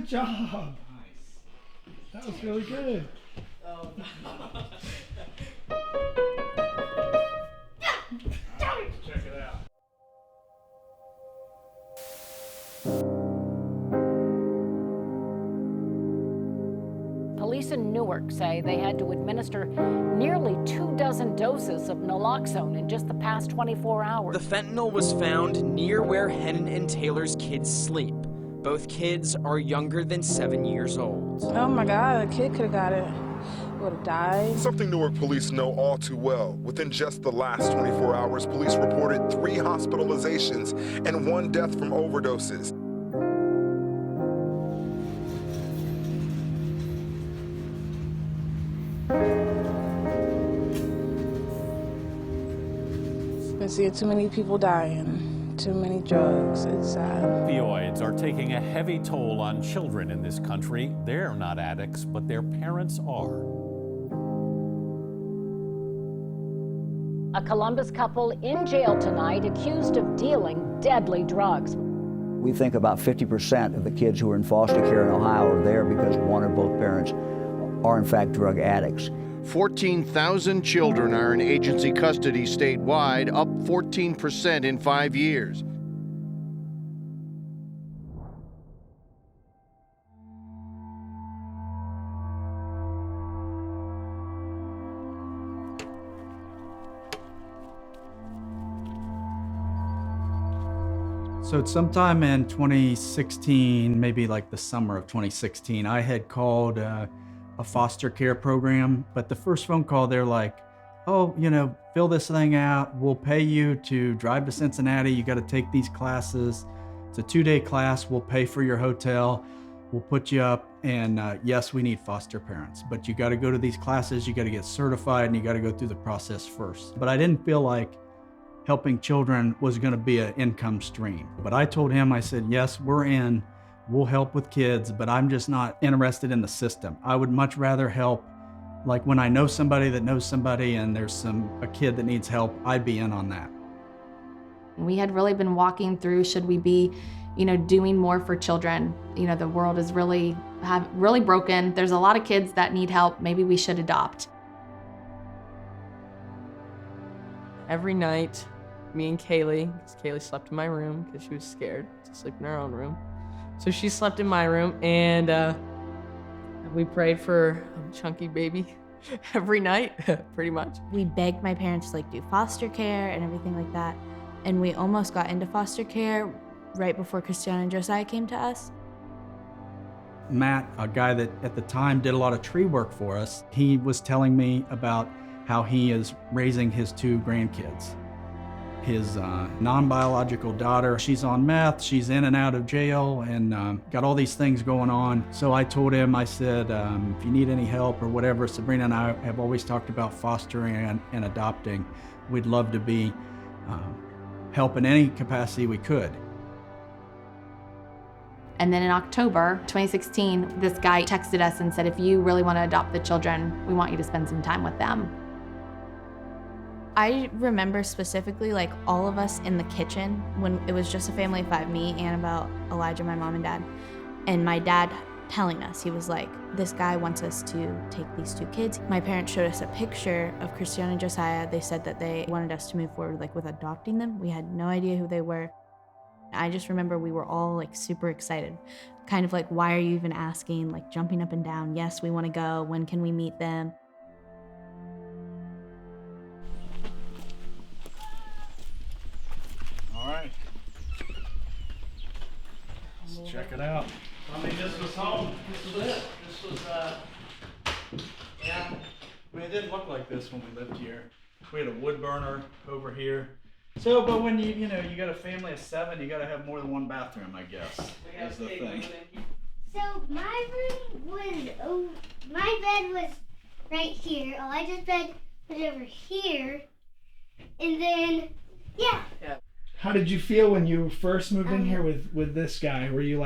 Good job. Nice. That was really good. Oh, no. Check it out. Police in Newark say they had to administer nearly 24 doses of naloxone in just the past 24 hours. The fentanyl was found near where Hennon and Taylor's kids sleep. Both kids are younger than 7 years old. Oh my God, a kid could have got it. Would have died. Something Newark police know all too well. Within just the last 24 hours, police reported 3 hospitalizations and 1 death from overdoses. Been seeing too many people dying, too many drugs. It's sad. Opioids are taking a heavy toll on children in this country. They're not addicts, but their parents are. A Columbus couple in jail tonight accused of dealing deadly drugs. We think about 50% of the kids who are in foster care in Ohio are there because one or both parents are in fact drug addicts. 14,000 children are in agency custody statewide, up 14% in 5 years. So sometime in 2016, maybe like the summer of 2016, I had called a foster care program, but the first phone call, they're like, oh, fill this thing out. We'll pay you to drive to Cincinnati. You got to take these classes. It's a 2-day class. We'll pay for your hotel. We'll put you up. And yes, we need foster parents, but you got to go to these classes. You got to get certified and you got to go through the process first. But I didn't feel like helping children was going to be an income stream. But I told him, I said, yes, we're in. We'll help with kids, but I'm just not interested in the system. I would much rather help, like when I know somebody that knows somebody and there's a kid that needs help, I'd be in on that. We had really been walking through, should we be, doing more for children? The world is really broken. There's a lot of kids that need help. Maybe we should adopt. Every night, me and Kaylee, because Kaylee slept in my room because she was scared to sleep in her own room. So she slept in my room, and we prayed for a chunky baby every night, pretty much. We begged my parents to do foster care and everything like that. And we almost got into foster care right before Christiana and Josiah came to us. Matt, a guy that at the time did a lot of tree work for us, he was telling me about how he is raising his 2 grandkids. His non-biological daughter, she's on meth, she's in and out of jail, and got all these things going on. So I told him, I said, if you need any help or whatever, Sabrina and I have always talked about fostering and adopting. We'd love to be help in any capacity we could. And then in October 2016, this guy texted us and said, if you really want to adopt the children, we want you to spend some time with them. I remember specifically all of us in the kitchen when it was just a family of 5, me, Annabelle, Elijah, my mom and dad. And my dad telling us, he was like, this guy wants us to take these 2 kids. My parents showed us a picture of Christiana and Josiah. They said that they wanted us to move forward with adopting them. We had no idea who they were. I just remember we were all super excited. Kind of why are you even asking? Jumping up and down. Yes, we want to go. When can we meet them? All right. Let's check it out. This was home. This was it. This was, yeah. It didn't look like this when we lived here. We had a wood burner over here. So, but when you got a family of 7, you got to have more than 1 bathroom, I guess. Is the thing. So my room was, my bed was right here. Elijah's bed was over here. And then, yeah. How did you feel when you first moved in here with this guy? Were you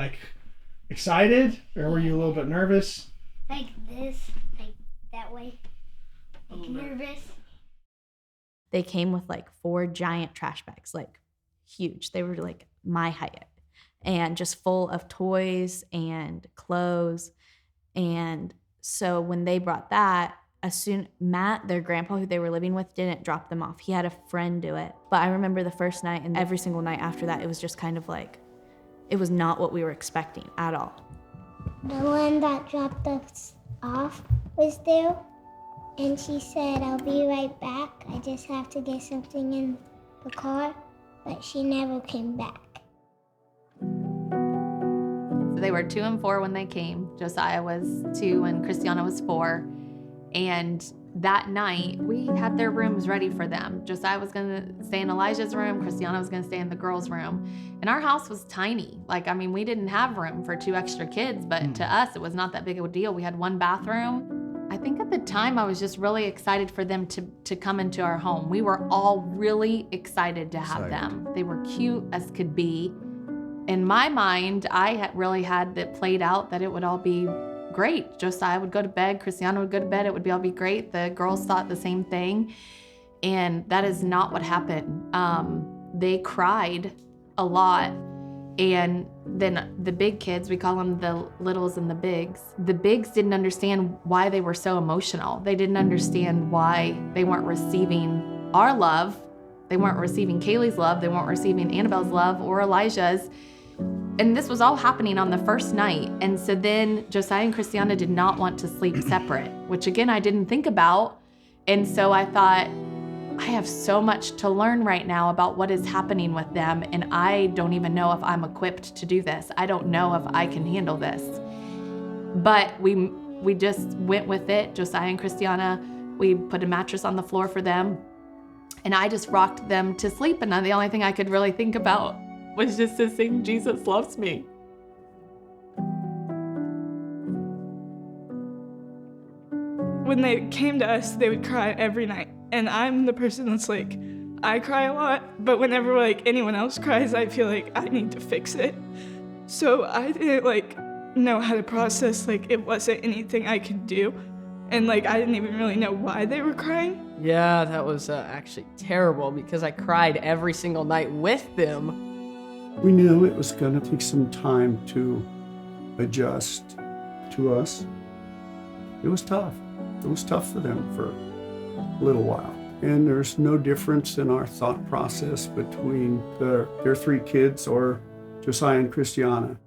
excited or were you a little bit nervous? Like this, that way, nervous. They came with 4 giant trash bags, huge. They were my height. and just full of toys and clothes. And so when they brought that, Matt, their grandpa who they were living with, didn't drop them off. He had a friend do it. But I remember the first night and every single night after that, it was just kind of like, it was not what we were expecting at all. The one that dropped us off was there, and she said, "I'll be right back. I just have to get something in the car," but she never came back. So they were 2 and 4 when they came. Josiah was 2 and Christiana was 4. And that night, we had their rooms ready for them. Josiah was gonna stay in Elijah's room, Christiana was gonna stay in the girls' room. And our house was tiny. We didn't have room for 2 extra kids, but to us, it was not that big of a deal. We had 1 bathroom. I think at the time, I was just really excited for them to come into our home. We were all really excited to have them. They were cute as could be. In my mind, I really had it played out that it would all be great. Josiah would go to bed, Christiana would go to bed, it would all be great. The girls thought the same thing, and that is not what happened. They cried a lot, and then the big kids, we call them the littles and the bigs didn't understand why they were so emotional. They didn't understand why they weren't receiving our love. They weren't receiving Kaylee's love. They weren't receiving Annabelle's love or Elijah's. And this was all happening on the first night. And so then Josiah and Christiana did not want to sleep separate, which again, I didn't think about. And so I thought, I have so much to learn right now about what is happening with them. And I don't even know if I'm equipped to do this. I don't know if I can handle this. But we just went with it. Josiah and Christiana, we put a mattress on the floor for them. And I just rocked them to sleep. And the only thing I could really think about was just to sing, "Jesus loves me." When they came to us, they would cry every night. And I'm the person that's like, I cry a lot, but whenever anyone else cries, I feel like I need to fix it. So I didn't know how to process, it wasn't anything I could do. And I didn't even really know why they were crying. Yeah, that was actually terrible because I cried every single night with them. We knew it was going to take some time to adjust to us. It was tough. It was tough for them for a little while. And there's no difference in our thought process between their 3 kids or Josiah and Christiana.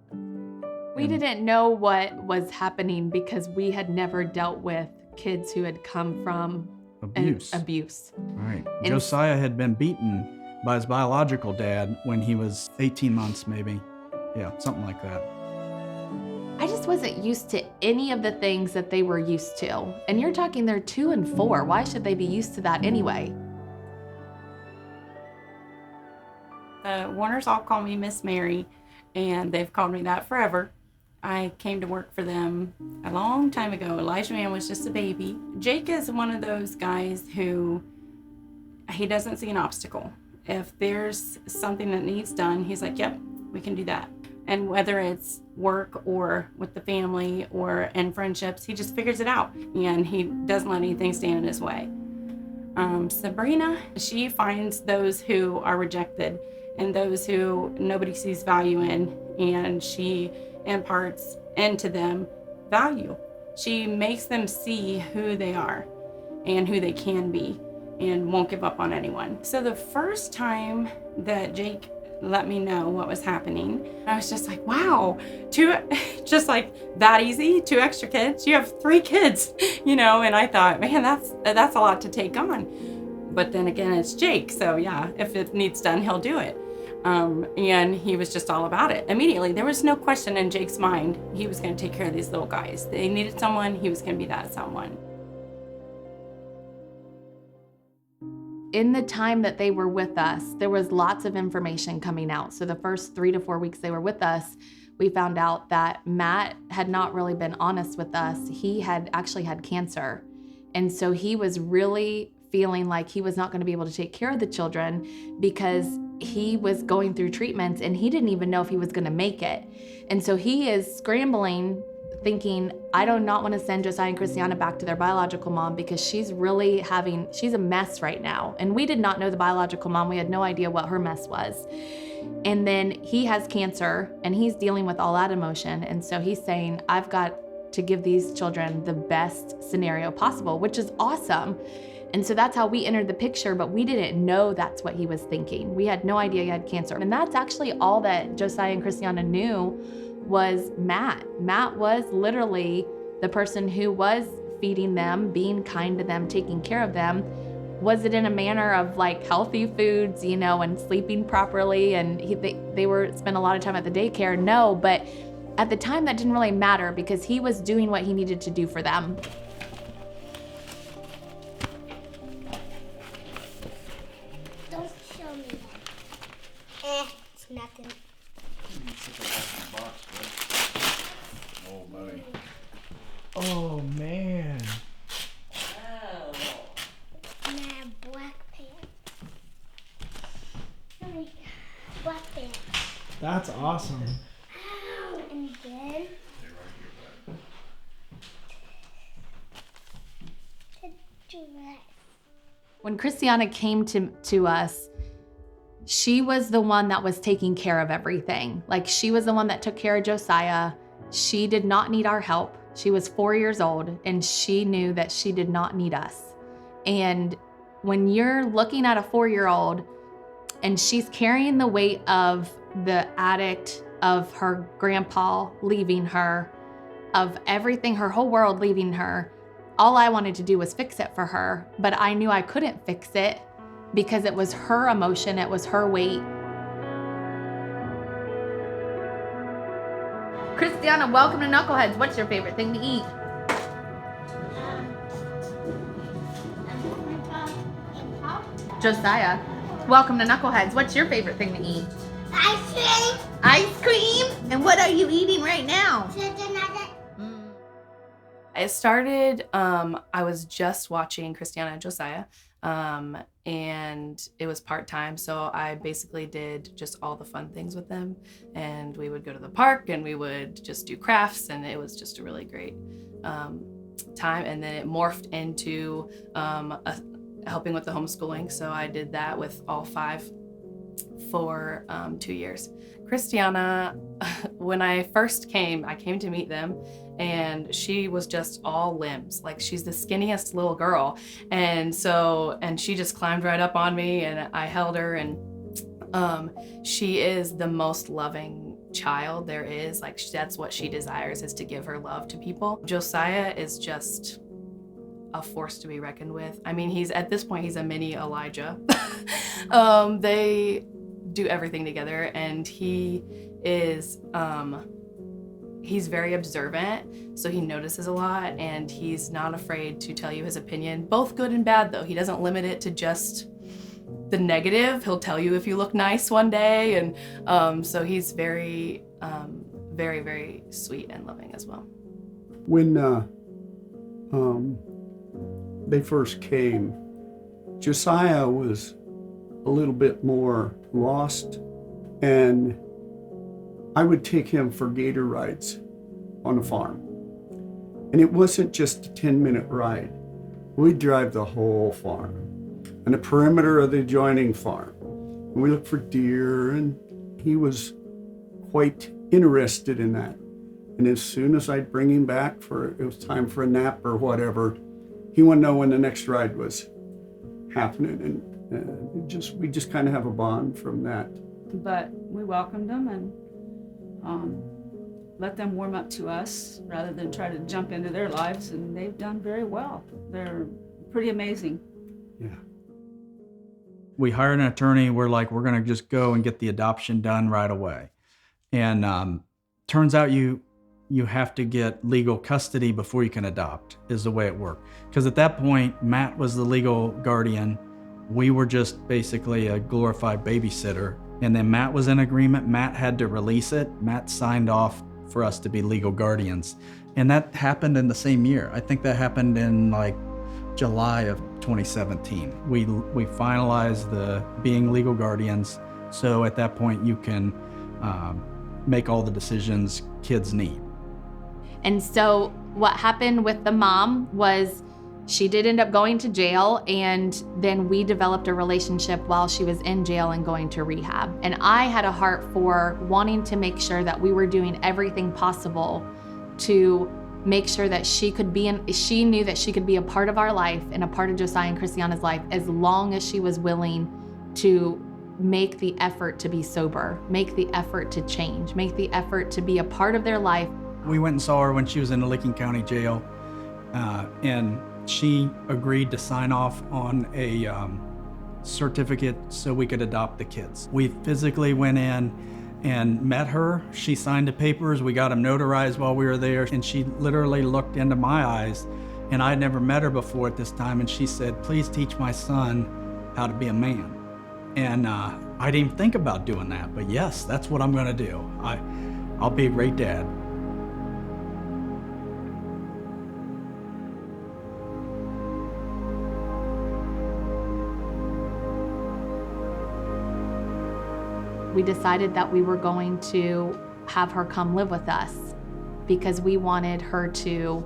We didn't know what was happening because we had never dealt with kids who had come from abuse. Right. Josiah had been beaten by his biological dad when he was 18 months, maybe. Yeah, something like that. I just wasn't used to any of the things that they were used to. And you're talking they're 2 and 4. Why should they be used to that anyway? The Warners all call me Miss Mary, and they've called me that forever. I came to work for them a long time ago. Elijah Man was just a baby. Jake is one of those guys who, he doesn't see an obstacle. If there's something that needs done, he's like, yep, we can do that. And whether it's work or with the family or in friendships, he just figures it out. And he doesn't let anything stand in his way. Sabrina, she finds those who are rejected and those who nobody sees value in, and she imparts into them value. She makes them see who they are and who they can be and won't give up on anyone. So the first time that Jake let me know what was happening, I was just like, wow, just like that easy, 2 extra kids, you have 3 kids, and I thought, man, that's a lot to take on. But then again, it's Jake, so yeah, if it needs done, he'll do it. And he was just all about it. Immediately, there was no question in Jake's mind, he was gonna take care of these little guys. They needed someone, he was gonna be that someone. In the time that they were with us, there was lots of information coming out. So the first 3 to 4 weeks they were with us, we found out that Matt had not really been honest with us. He had actually had cancer. And so he was really feeling like he was not going to be able to take care of the children because he was going through treatments and he didn't even know if he was going to make it. And so he is scrambling, thinking, I do not want to send Josiah and Christiana back to their biological mom because she's a mess right now. And we did not know the biological mom. We had no idea what her mess was. And then he has cancer and he's dealing with all that emotion. And so he's saying, I've got to give these children the best scenario possible, which is awesome. And so that's how we entered the picture, but we didn't know that's what he was thinking. We had no idea he had cancer. And that's actually all that Josiah and Christiana knew was Matt. Matt was literally the person who was feeding them, being kind to them, taking care of them. Was it in a manner of like healthy foods, you know, and sleeping properly? And they were spent a lot of time at the daycare? No, but at the time that didn't really matter because he was doing what he needed to do for them. Don't show me that. It's nothing. Oh, buddy. Oh, man. Black pants. Black pants. That's awesome. And then When Christiana came to us, she was the one that was taking care of everything. Like she was the one that took care of Josiah. She did not need our help. She was 4 years old and she knew that she did not need us. And when you're looking at a 4-year-old and she's carrying the weight of the addict, of her grandpa leaving her, of everything, her whole world leaving her, all I wanted to do was fix it for her. But I knew I couldn't fix it because it was her emotion, it was her weight. Christiana, welcome to Knuckleheads. What's your favorite thing to eat? Josiah, welcome to Knuckleheads. What's your favorite thing to eat? Ice cream. Ice cream? And what are you eating right now? It started, I was just watching Christiana and Josiah, and it was part-time, so I basically did just all the fun things with them, and we would go to the park, and we would just do crafts, and it was just a really great time, and then it morphed into helping with the homeschooling, so I did that with all 5 for 2 years. Christiana, when I first came, I came to meet them, and she was just all limbs. Like she's the skinniest little girl. And she just climbed right up on me and I held her, and she is the most loving child there is. Like that's what she desires, is to give her love to people. Josiah is just a force to be reckoned with. I mean, at this point, he's a mini Elijah. They do everything together, and he is, he's very observant, so he notices a lot, and he's not afraid to tell you his opinion, both good and bad though. He doesn't limit it to just the negative. He'll tell you if you look nice one day, and so he's very, very, very sweet and loving as well. When they first came, Josiah was a little bit more lost, and I would take him for gator rides on the farm. And it wasn't just a 10-minute ride. We'd drive the whole farm and the perimeter of the adjoining farm. And we looked for deer, and he was quite interested in that. And as soon as I'd bring him back it was time for a nap or whatever, he wanted to know when the next ride was happening. And we just kind of have a bond from that. But we welcomed them and let them warm up to us rather than try to jump into their lives, and they've done very well. They're pretty amazing. Yeah. We hired an attorney. We're like, we're going to just go and get the adoption done right away. And turns out you have to get legal custody before you can adopt, is the way it worked. Because at that point, Matt was the legal guardian. We were just basically a glorified babysitter. And then Matt was in agreement. Matt had to release it. Matt signed off for us to be legal guardians. And that happened in the same year. I think that happened in like July of 2017. We finalized the being legal guardians. So at that point, you can make all the decisions kids need. And so what happened with the mom was She did end up going to jail, and then we developed a relationship while she was in jail and going to rehab. And I had a heart for wanting to make sure that we were doing everything possible to make sure that she knew that she could be a part of our life and a part of Josiah and Christiana's life as long as she was willing to make the effort to be sober, make the effort to change, make the effort to be a part of their life. We went and saw her when she was in the Licking County Jail, and she agreed to sign off on a certificate so we could adopt the kids. We physically went in and met her. She signed the papers. We got them notarized while we were there, and she literally looked into my eyes, and I had never met her before at this time, and she said, "Please teach my son how to be a man." And I didn't even think about doing that, but yes, that's what I'm gonna do. I'll be a great dad. We decided that we were going to have her come live with us because we wanted her to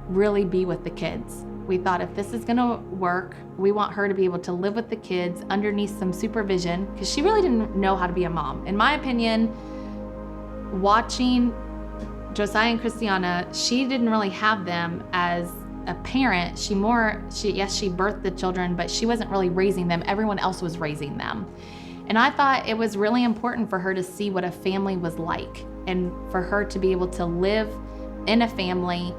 really be with the kids. We thought if this is gonna work, we want her to be able to live with the kids underneath some supervision, because she really didn't know how to be a mom. In my opinion, watching Josiah and Christiana, she didn't really have them as a parent. Yes, she birthed the children, but she wasn't really raising them. Everyone else was raising them. And I thought it was really important for her to see what a family was like, and for her to be able to live in a family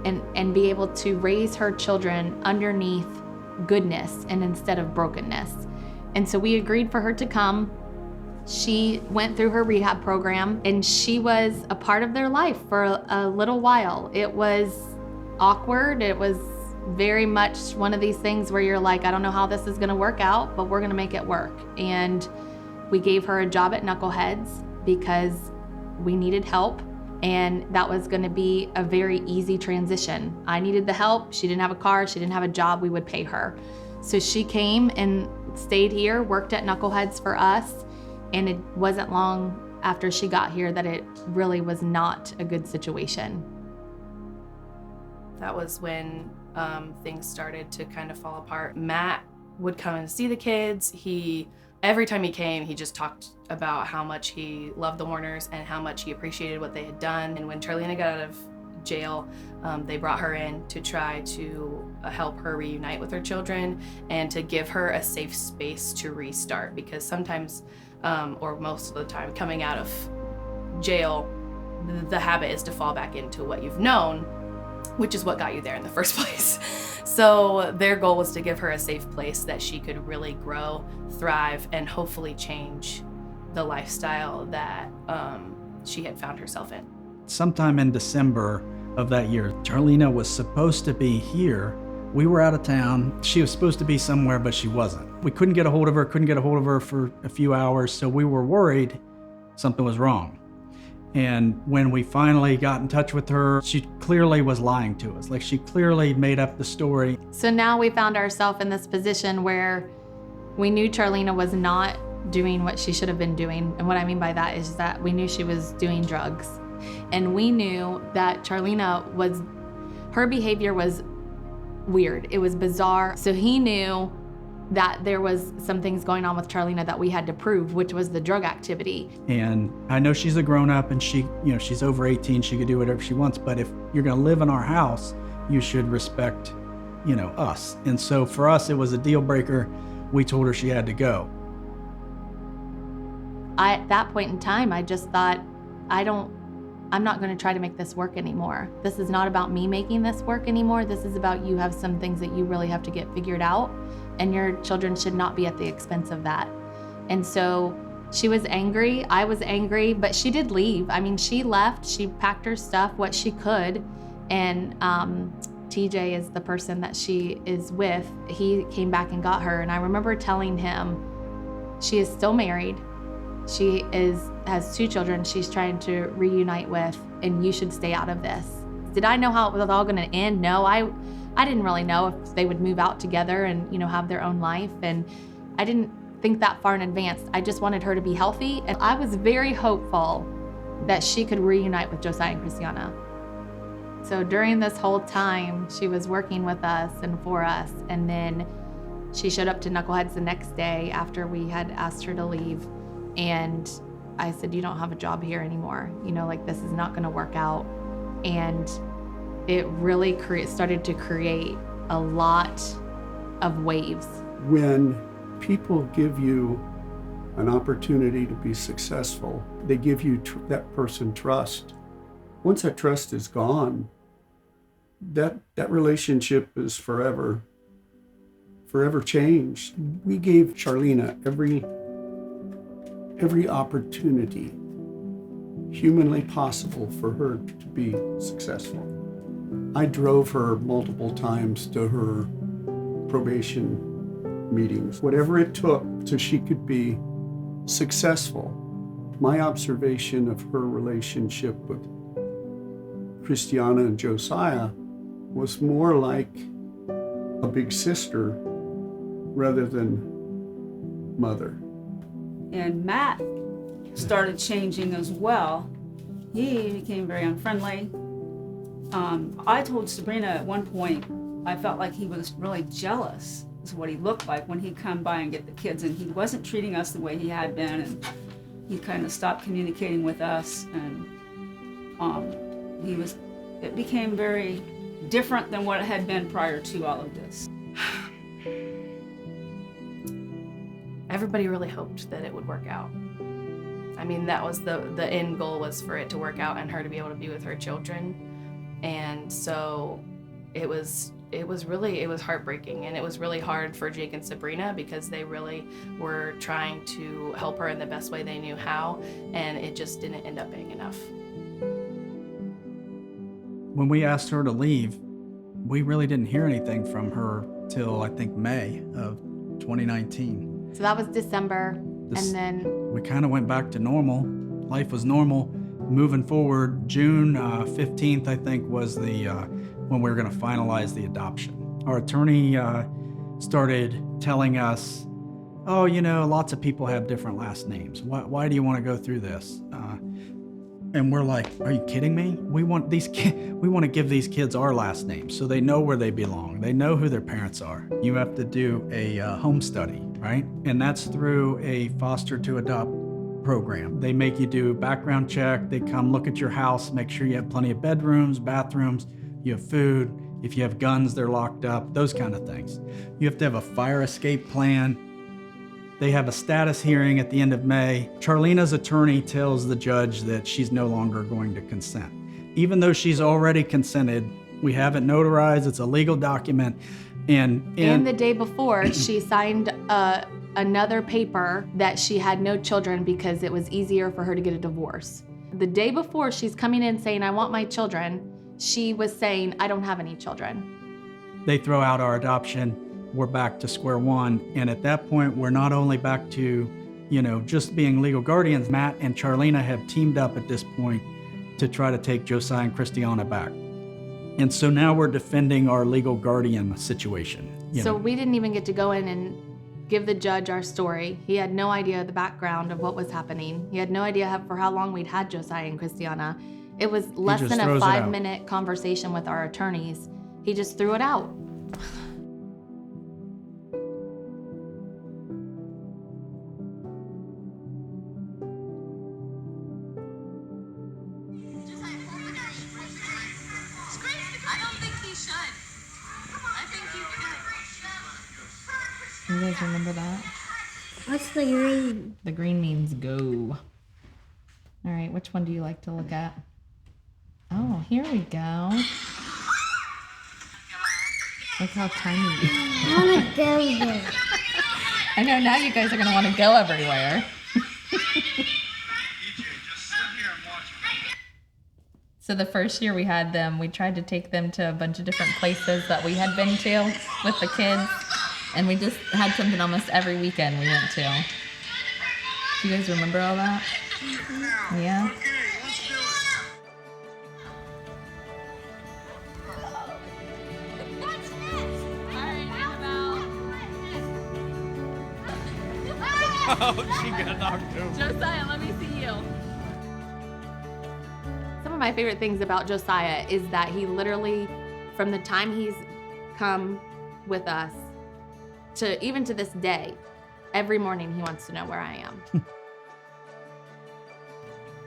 and be able to raise her children underneath goodness and instead of brokenness. And so we agreed for her to come. She went through her rehab program, and she was a part of their life for a little while. It was awkward. It was very much one of these things where you're like, I don't know how this is gonna work out, but we're gonna make it work. And we gave her a job at Knuckleheads because we needed help, and that was gonna be a very easy transition. I needed the help. She didn't have a car, she didn't have a job, we would pay her. So she came and stayed here, worked at Knuckleheads for us, and it wasn't long after she got here that it really was not a good situation. That was when things started to kind of fall apart. Matt would come and see the kids. Every time he came, he just talked about how much he loved the Warners and how much he appreciated what they had done. And when Charlena got out of jail, they brought her in to try to help her reunite with her children and to give her a safe space to restart, because sometimes, or most of the time, coming out of jail, the habit is to fall back into what you've known, which is what got you there in the first place. So their goal was to give her a safe place that she could really grow, thrive, and hopefully change the lifestyle that she had found herself in. Sometime in December of that year, Charlena was supposed to be here. We were out of town. She was supposed to be somewhere, but she wasn't. We couldn't get a hold of her for a few hours, so we were worried something was wrong. And when we finally got in touch with her, she clearly was lying to us. Like, she clearly made up the story. So now we found ourselves in this position where we knew Charlena was not doing what she should have been doing. And what I mean by that is that we knew she was doing drugs. And we knew that Charlena her behavior was weird. It was bizarre. So he knew that there was some things going on with Charlena that we had to prove, which was the drug activity. And I know she's a grown-up and she's over 18, she could do whatever she wants, but if you're gonna live in our house, you should respect, us. And so for us, it was a deal breaker. We told her she had to go. At that point in time, I just thought, I'm not gonna try to make this work anymore. This is not about me making this work anymore. This is about you have some things that you really have to get figured out, and your children should not be at the expense of that. And so she was angry, I was angry, but she did leave. I mean, she left, she packed her stuff, what she could, and TJ is the person that she is with. He came back and got her, and I remember telling him, she is still married. She has 2 children she's trying to reunite with, and you should stay out of this. Did I know how it was all gonna end? No, I didn't really know if they would move out together and, have their own life. And I didn't think that far in advance. I just wanted her to be healthy. And I was very hopeful that she could reunite with Josiah and Christiana. So during this whole time, she was working with us and for us. And then she showed up to Knuckleheads the next day after we had asked her to leave. And I said, you don't have a job here anymore. You know, like, this is not going to work out. And it really started to create a lot of waves. When people give you an opportunity to be successful, they give you that person trust. Once that trust is gone, that relationship is forever changed. We gave Charlena every opportunity humanly possible for her to be successful. I drove her multiple times to her probation meetings, whatever it took so she could be successful. My observation of her relationship with Christiana and Josiah was more like a big sister rather than mother. And Matt started changing as well. He became very unfriendly. I told Sabrina at one point, I felt like he was really jealous, is what he looked like when he'd come by and get the kids, and he wasn't treating us the way he had been, and he kind of stopped communicating with us, and it became very different than what it had been prior to all of this. Everybody really hoped that it would work out. I mean, that was the end goal, was for it to work out and her to be able to be with her children. And so it was heartbreaking, and it was really hard for Jake and Sabrina because they really were trying to help her in the best way they knew how, and it just didn't end up being enough. When we asked her to leave, we really didn't hear anything from her till I think May of 2019. So that was December, and then we kind of went back to normal. Life was normal. Moving forward, June 15th, I think, was the when we were going to finalize the adoption. Our attorney started telling us, oh, you know, lots of people have different last names. Why do you want to go through this? And we're like, are you kidding me? We want to give these kids our last names so they know where they belong. They know who their parents are. You have to do a home study, right? And that's through a foster to adopt program. They make you do a background check. They come look at your house, make sure you have plenty of bedrooms, bathrooms, you have food. If you have guns, they're locked up, those kind of things. You have to have a fire escape plan. They have a status hearing at the end of May. Charlena's attorney tells the judge that she's no longer going to consent. Even though she's already consented, we have it notarized, it's a legal document. And the day before, she signed another paper that she had no children because it was easier for her to get a divorce. The day before she's coming in saying, I want my children, she was saying, I don't have any children. They throw out our adoption. We're back to square one. And at that point, we're not only back to, just being legal guardians. Matt and Charlena have teamed up at this point to try to take Josiah and Christiana back. And so now we're defending our legal guardian situation. So we didn't even get to go in and give the judge our story. He had no idea the background of what was happening. He had no idea for how long we'd had Josiah and Christiana. It was less than a 5-minute conversation with our attorneys. He just threw it out. You guys remember that? What's the green? The green means go. All right, which one do you like to look at? Oh, here we go. Look how tiny you are. I want to go there. I know, now you guys are going to want to go everywhere. So the first year we had them, we tried to take them to a bunch of different places that we had been to with the kids. And we just had something almost every weekend we went to. Do you guys remember all that? Mm-hmm. Yeah? Oh, she got knocked over. Josiah, let me see you. Some of my favorite things about Josiah is that he literally, from the time he's come with us to even to this day, every morning he wants to know where I am.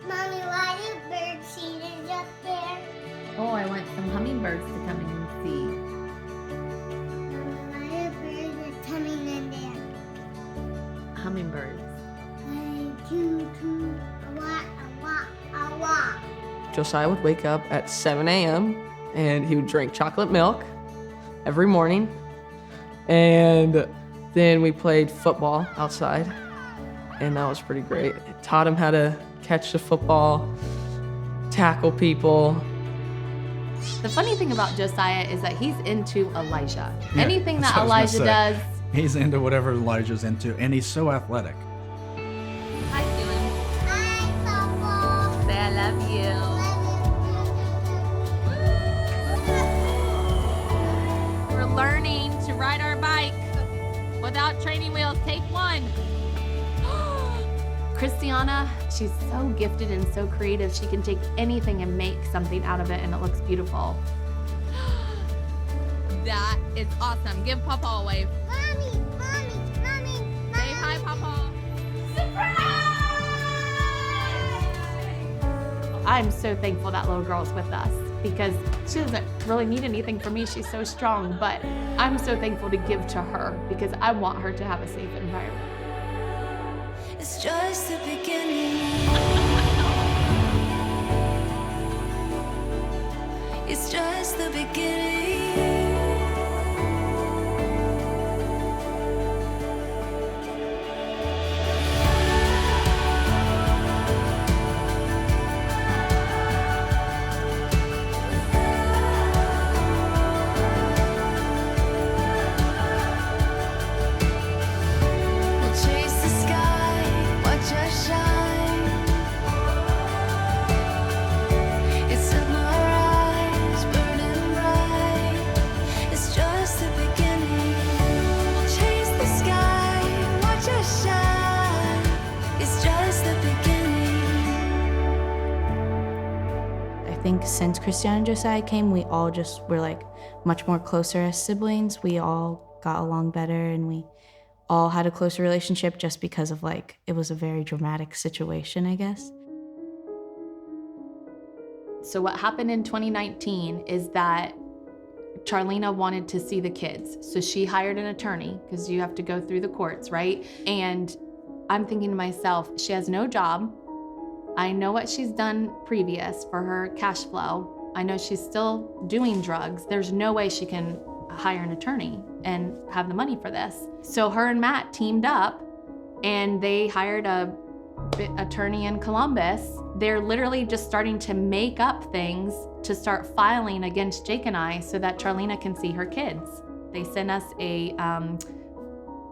Mommy, why do bird seeders up there? Oh, I want some hummingbirds to come in and see. Mommy, why do birds are coming in there? Hummingbirds. 1, 2, 2, a wah, a wah. Josiah would wake up at 7 a.m. and he would drink chocolate milk every morning. And then we played football outside, and that was pretty great. It taught him how to catch the football, tackle people. The funny thing about Josiah is that he's into Elijah. Yeah, Anything that's that what I was Elijah gonna does. say. He's into whatever Elijah's into, and he's so athletic. Hi, Dylan. Hi, Papa. Say I love you. We're learning to ride our bike without training wheels. Take one. Christiana, she's so gifted and so creative. She can take anything and make something out of it, and it looks beautiful. That is awesome. Give Papa a wave. Mommy. Say hi, Papa. Surprise! I'm so thankful that little girl's with us because she doesn't really need anything from me. She's so strong, but I'm so thankful to give to her because I want her to have a safe environment. It's just the beginning. It's just the beginning. We'll chase the sky, watch us shine. It's in our eyes, burning bright. It's just the beginning. We'll chase the sky, watch us shine. It's just the beginning. I think since Christiana and Josiah came, we all just were like much more closer as siblings. We all got along better and we all had a closer relationship just because of like, it was a very dramatic situation, I guess. So what happened in 2019 is that Charlena wanted to see the kids. So she hired an attorney because you have to go through the courts, right? And I'm thinking to myself, she has no job. I know what she's done previous for her cash flow. I know she's still doing drugs. There's no way she can hire an attorney and have the money for this. So her and Matt teamed up and they hired a attorney in Columbus. They're literally just starting to make up things to start filing against Jake and I so that Charlena can see her kids. They sent us a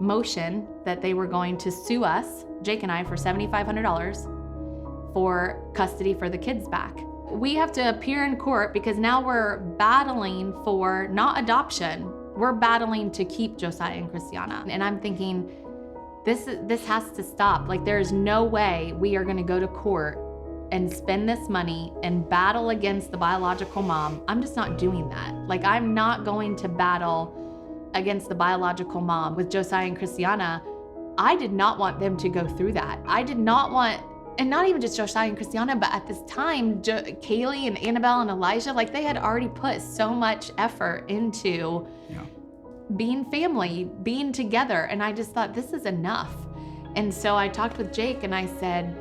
motion that they were going to sue us, Jake and I, for $7,500 for custody for the kids back. We have to appear in court because now we're battling for not adoption. We're battling to keep Josiah and Christiana. And I'm thinking, this has to stop. Like, there's no way we are gonna go to court and spend this money and battle against the biological mom. I'm just not doing that. Like, I'm not going to battle against the biological mom with Josiah and Christiana. I did not want them to go through that. I did not want, and not even just Josiah and Christiana, but at this time, Kaylee and Annabelle and Elijah, like they had already put so much effort into being family, being together. And I just thought, this is enough. And so I talked with Jake and I said,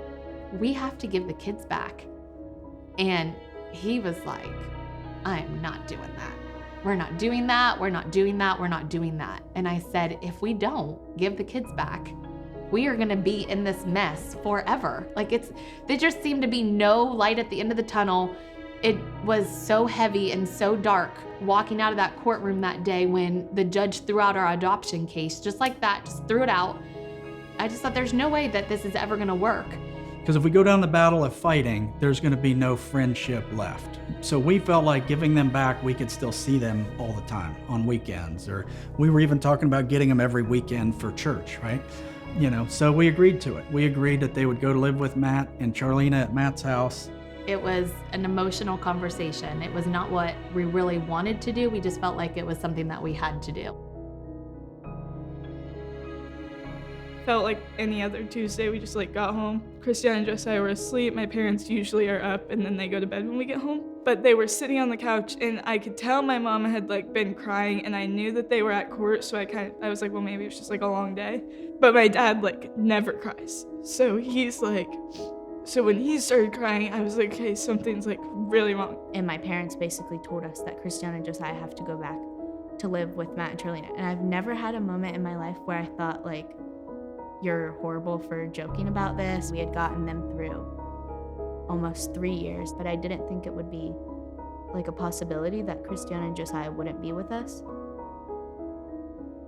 we have to give the kids back. And he was like, I am not doing that. We're not doing that. We're not doing that. We're not doing that. And I said, if we don't give the kids back, we are gonna be in this mess forever. Like there just seemed to be no light at the end of the tunnel. It was so heavy and so dark walking out of that courtroom that day when the judge threw out our adoption case, just like that, just threw it out. I just thought there's no way that this is ever gonna work. Because if we go down the battle of fighting, there's going to be no friendship left. So we felt like giving them back, we could still see them all the time on weekends, or we were even talking about getting them every weekend for church, right? You know, so we agreed to it. We agreed that they would go to live with Matt and Charlena at Matt's house, It was an emotional conversation. It was not what we really wanted to do. We just felt like it was something that we had to do. Felt like any other Tuesday. We just like got home. Christiana and Josiah were asleep. My parents usually are up and then they go to bed when we get home. But they were sitting on the couch and I could tell my mom had like been crying and I knew that they were at court, so I was like, well, maybe it's just like a long day. But my dad like never cries. So when he started crying, I was like, okay, something's like really wrong. And my parents basically told us that Christiana and Josiah have to go back to live with Matt and Charlena. And I've never had a moment in my life where I thought like, you're horrible for joking about this. We had gotten them through almost 3 years, but I didn't think it would be like a possibility that Christiana and Josiah wouldn't be with us.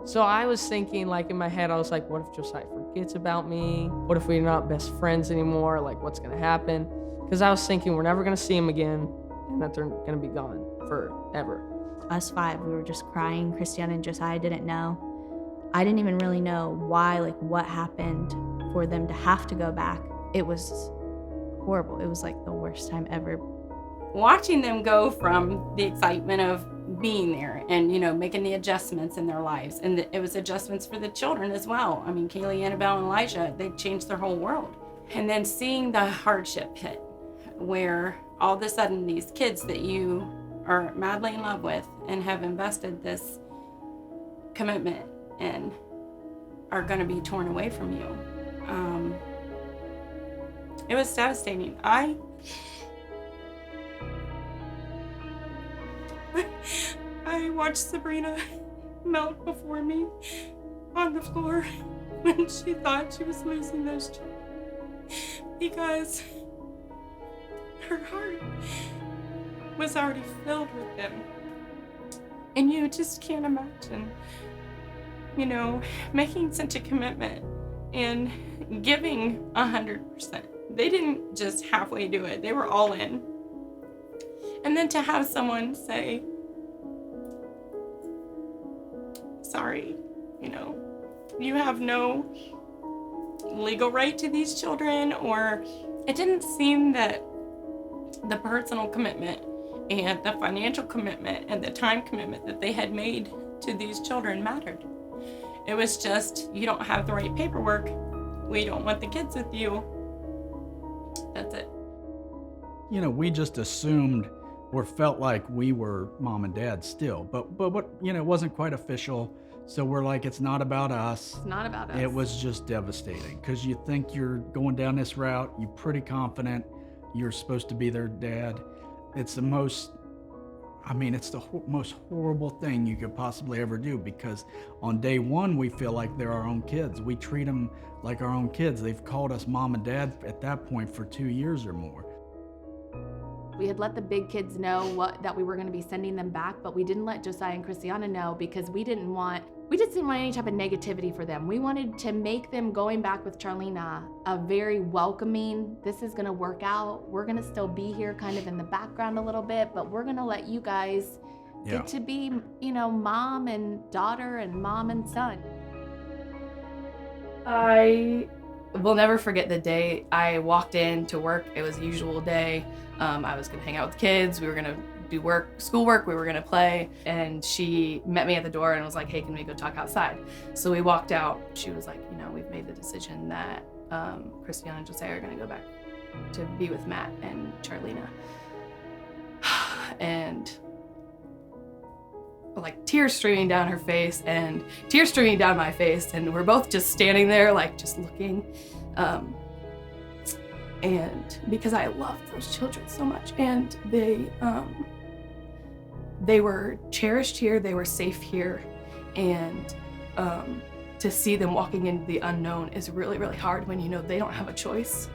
So I was thinking, like in my head, I was like, what if Josiah forgets about me? What if we're not best friends anymore? Like, what's gonna happen? Because I was thinking we're never gonna see him again and that they're gonna be gone forever. Us 5, we were just crying. Christiana and Josiah didn't know. I didn't even really know why, like what happened for them to have to go back. It was horrible. It was like the worst time ever. Watching them go from the excitement of being there and, you know, making the adjustments in their lives. And it was adjustments for the children as well. I mean, Kaylee, Annabelle, and Elijah, they changed their whole world. And then seeing the hardship hit, where all of a sudden these kids that you are madly in love with and have invested this commitment and are going to be torn away from you. It was devastating. I watched Sabrina melt before me on the floor when she thought she was losing those children, because her heart was already filled with them. And you just can't imagine, you know, making such a commitment and giving 100%. They didn't just halfway do it, they were all in. And then to have someone say, sorry, you know, you have no legal right to these children, or it didn't seem that the personal commitment and the financial commitment and the time commitment that they had made to these children mattered. It was just, you don't have the right paperwork, we don't want the kids with you, that's it. You know, we just assumed or felt like we were mom and dad still, but what, you know, it wasn't quite official. So we're like, it's not about us. It's not about us. It was just devastating because you think you're going down this route, you're pretty confident you're supposed to be their dad. It's the most, I mean, it's the most horrible thing you could possibly ever do, because on day one, we feel like they're our own kids. We treat them like our own kids. They've called us mom and dad at that point for 2 years or more. We had let the big kids know that we were going to be sending them back, but we didn't let Josiah and Christiana know because we just didn't want any type of negativity for them. We wanted to make them going back with Charlena a very welcoming, this is going to work out. We're going to still be here kind of in the background a little bit, but we're going to let you guys get to be, you know, mom and daughter and mom and son. I will never forget the day I walked in to work. It was a usual day. I was gonna hang out with kids. We were gonna do schoolwork, we were gonna play. And she met me at the door and was like, hey, can we go talk outside? So we walked out. She was like, you know, we've made the decision that Christiana and Josiah are gonna go back to be with Matt and Charlena. And like tears streaming down her face and tears streaming down my face, and we're both just standing there like just looking, and because I loved those children so much, and they were cherished here, they were safe here, and to see them walking into the unknown is really, really hard when you know they don't have a choice.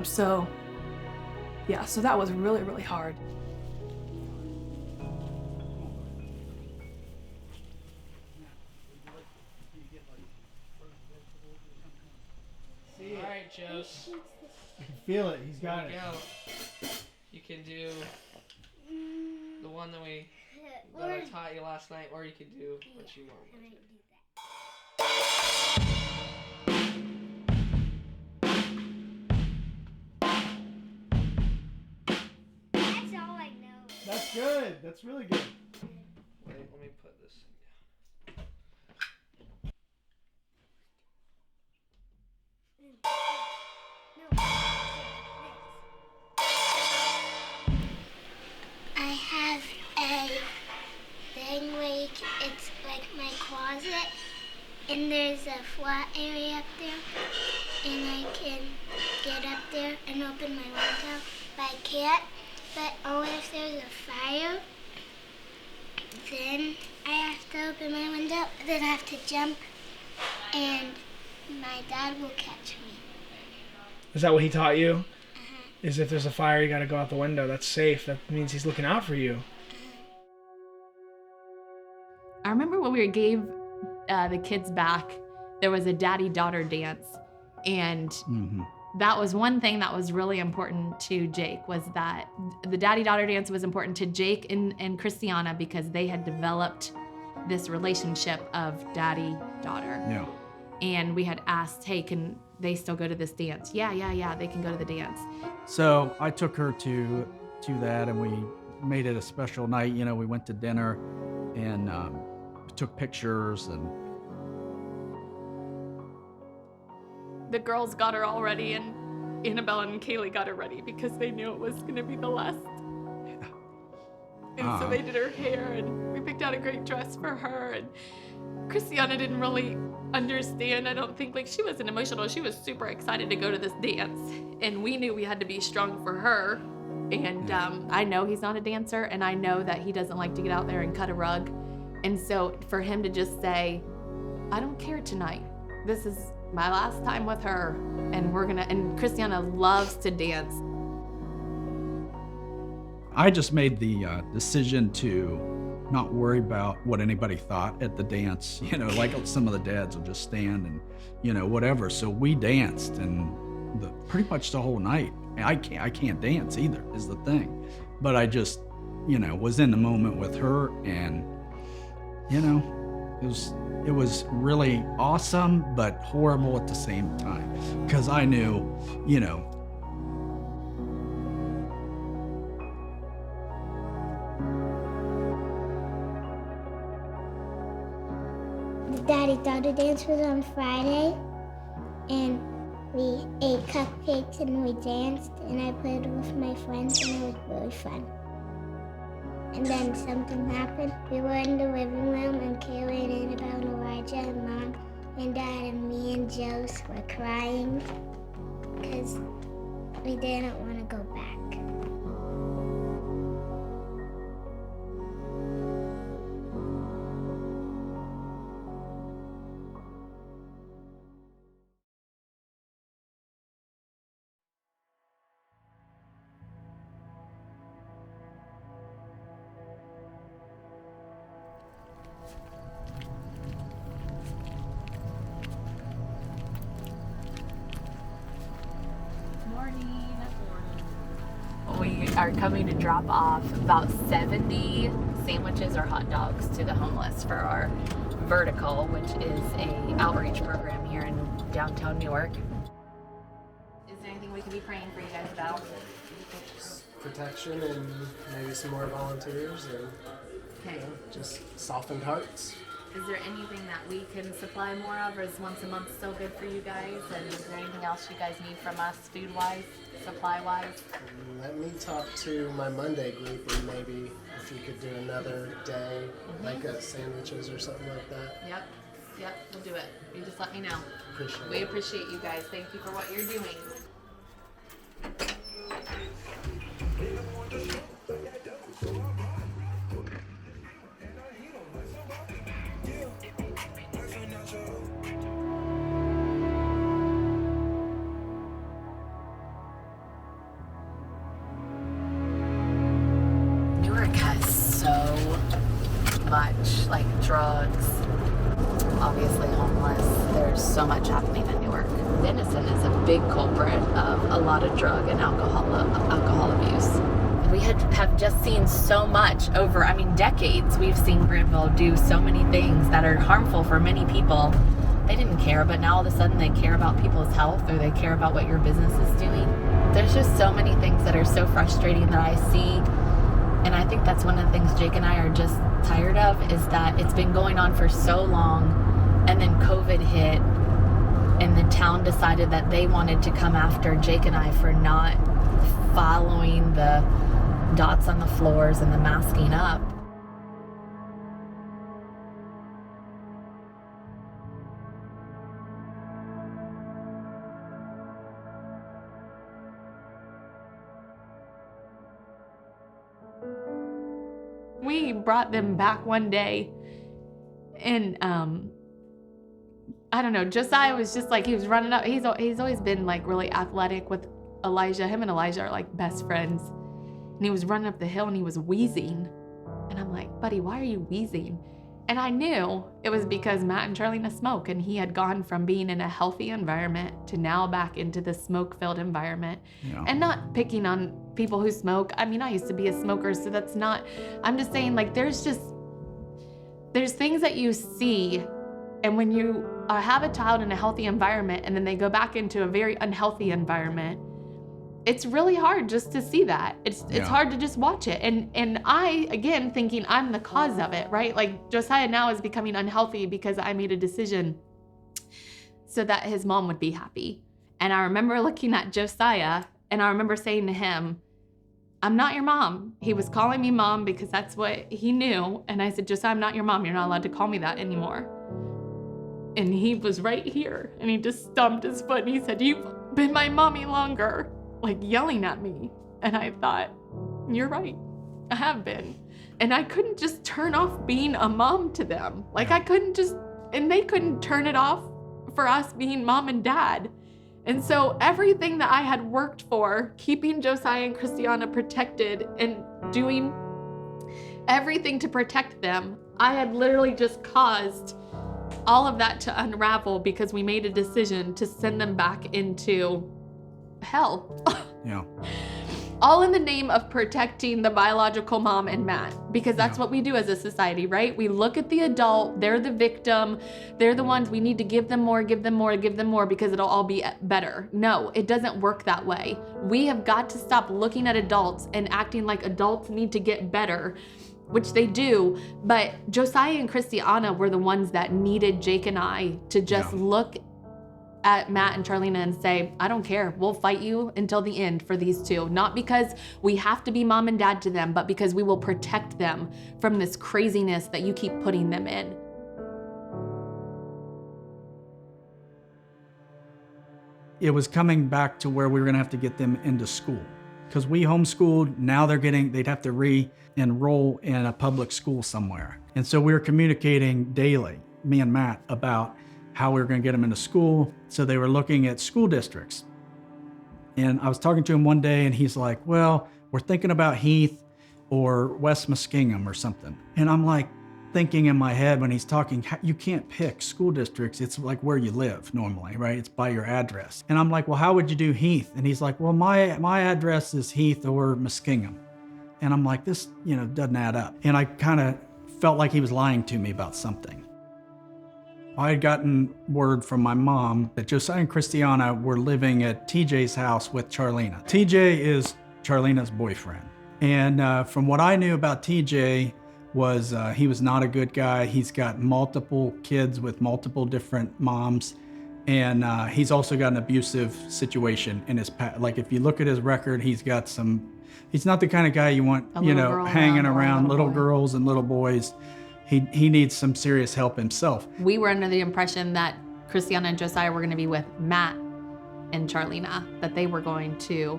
So that was really, really hard. All right, Jose. I can feel it. He's got it. You can do the one that I taught you last night, or you could do what you normally do. That's good. That's really good. Wait, let me put this thing I have a thing where it's like my closet, and there's a flat area up there, and I can get up there and open my window, but I can't. But only if there's a fire, then I have to open my window, then I have to jump, and my dad will catch me. Is that what he taught you? Is if there's a fire, you gotta go out the window. That's safe. That means he's looking out for you. I remember when we gave the kids back, there was a daddy-daughter dance, and that was one thing that was really important to Jake, was that the daddy-daughter dance was important to Jake and Christiana because they had developed this relationship of daddy-daughter. Yeah. And we had asked, hey, can they still go to this dance? Yeah, they can go to the dance. So I took her to that, and we made it a special night. You know, we went to dinner and took pictures, and The girls got her all ready, and Annabelle and Kaylee got her ready because they knew it was gonna be the last. And so they did her hair, and we picked out a great dress for her, and Christiana didn't really understand. I don't think, like, she wasn't emotional. She was super excited to go to this dance, and we knew we had to be strong for her. And I know he's not a dancer, and I know that he doesn't like to get out there and cut a rug. And so for him to just say, I don't care tonight. This is my last time with her, and and Christiana loves to dance. I just made the decision to not worry about what anybody thought at the dance. You know, like some of the dads will just stand and, you know, whatever. So we danced, and pretty much the whole night. I can't dance either, is the thing. But I just, you know, was in the moment with her, and, you know, it was really awesome, but horrible at the same time. Because I knew, you know, The daddy-daughter dance was on Friday, and we ate cupcakes and we danced, and I played with my friends, and it was really fun. And then something happened. We were in the living room, and Kaylee and Annabelle and Elijah and Mom and Dad and me and Jose were crying because we didn't want to go back. We are coming to drop off about 70 sandwiches or hot dogs to the homeless for our Vertical, which is a outreach program here in downtown Newark. Is there anything we can be praying for you guys about? Protection and maybe some more volunteers, and Okay. just softened hearts. Is there anything that we can supply more of, or is once a month still good for you guys? And is there anything else you guys need from us, food-wise, supply-wise? Let me talk to my Monday group, and maybe if you could do another day, like sandwiches or something like that. Yep, we'll do it. You just let me know. Appreciate We it. appreciate you guys. Thank you for what you're doing. Newark has so much, like drugs, obviously homeless. There's so much happening in Newark. Denison is a big culprit of a lot of drug and alcohol abuse. We have just seen so much over, decades. We've seen Granville do so many things that are harmful for many people. They didn't care, but now all of a sudden they care about people's health, or they care about what your business is doing. There's just so many things that are so frustrating that I see And I think that's one of the things Jake and I are just tired of, is that it's been going on for so long, and then COVID hit, and the town decided that they wanted to come after Jake and I for not following the dots on the floors and the masking up. We brought them back one day, and I don't know, Josiah was just like, he was running up. He's always been like really athletic with Elijah. Him and Elijah are like best friends. And he was running up the hill and he was wheezing. And I'm like, buddy, why are you wheezing? And I knew it was because Matt and Charlene smoke, and he had gone from being in a healthy environment to now back into the smoke-filled environment. Yeah. And not picking on people who smoke. I mean, I used to be a smoker, so that's not, I'm just saying, like, there's things that you see, and when you have a child in a healthy environment and then they go back into a very unhealthy environment, it's really hard just to see that. It's hard to just watch it. And I, again, thinking I'm the cause of it, right? Like, Josiah now is becoming unhealthy because I made a decision so that his mom would be happy. And I remember looking at Josiah, and I remember saying to him, I'm not your mom. He was calling me mom because that's what he knew. And I said, Josiah, I'm not your mom. You're not allowed to call me that anymore. And he was right here, and he just stomped his foot and he said, you've been my mommy longer, like yelling at me. And I thought, you're right, I have been. And I couldn't just turn off being a mom to them. Like, I couldn't just, and they couldn't turn it off for us being mom and dad. And so everything that I had worked for, keeping Josiah and Christiana protected and doing everything to protect them, I had literally just caused all of that to unravel because we made a decision to send them back into hell. Yeah. All in the name of protecting the biological mom and Matt, because that's what we do as a society, right? We look at the adult, they're the victim, they're the ones we need to give them more because it'll all be better. No, it doesn't work that way. We have got to stop looking at adults and acting like adults need to get better, which they do, but Josiah and Christiana were the ones that needed Jake and I to just look at Matt and Charlena and say, I don't care, we'll fight you until the end for these two. Not because we have to be mom and dad to them, but because we will protect them from this craziness that you keep putting them in. It was coming back to where we were gonna have to get them into school. Because we homeschooled, now they'd have to re-enroll in a public school somewhere. And so we were communicating daily, me and Matt, about how we were gonna get them into school. So they were looking at school districts. And I was talking to him one day and he's like, well, we're thinking about Heath or West Muskingum or something. And I'm like thinking in my head when he's talking, you can't pick school districts. It's like where you live normally, right? It's by your address. And I'm like, well, how would you do Heath? And he's like, well, my address is Heath or Muskingum. And I'm like, this, doesn't add up. And I kind of felt like he was lying to me about something. I had gotten word from my mom that Josiah and Christiana were living at TJ's house with Charlena. TJ is Charlena's boyfriend. And from what I knew about TJ was he was not a good guy. He's got multiple kids with multiple different moms. And he's also got an abusive situation in his past. Like if you look at his record, he's not the kind of guy you want, hanging around little girls and little boys. He needs some serious help himself. We were under the impression that Christiana and Josiah were going to be with Matt and Charlena, that they were going to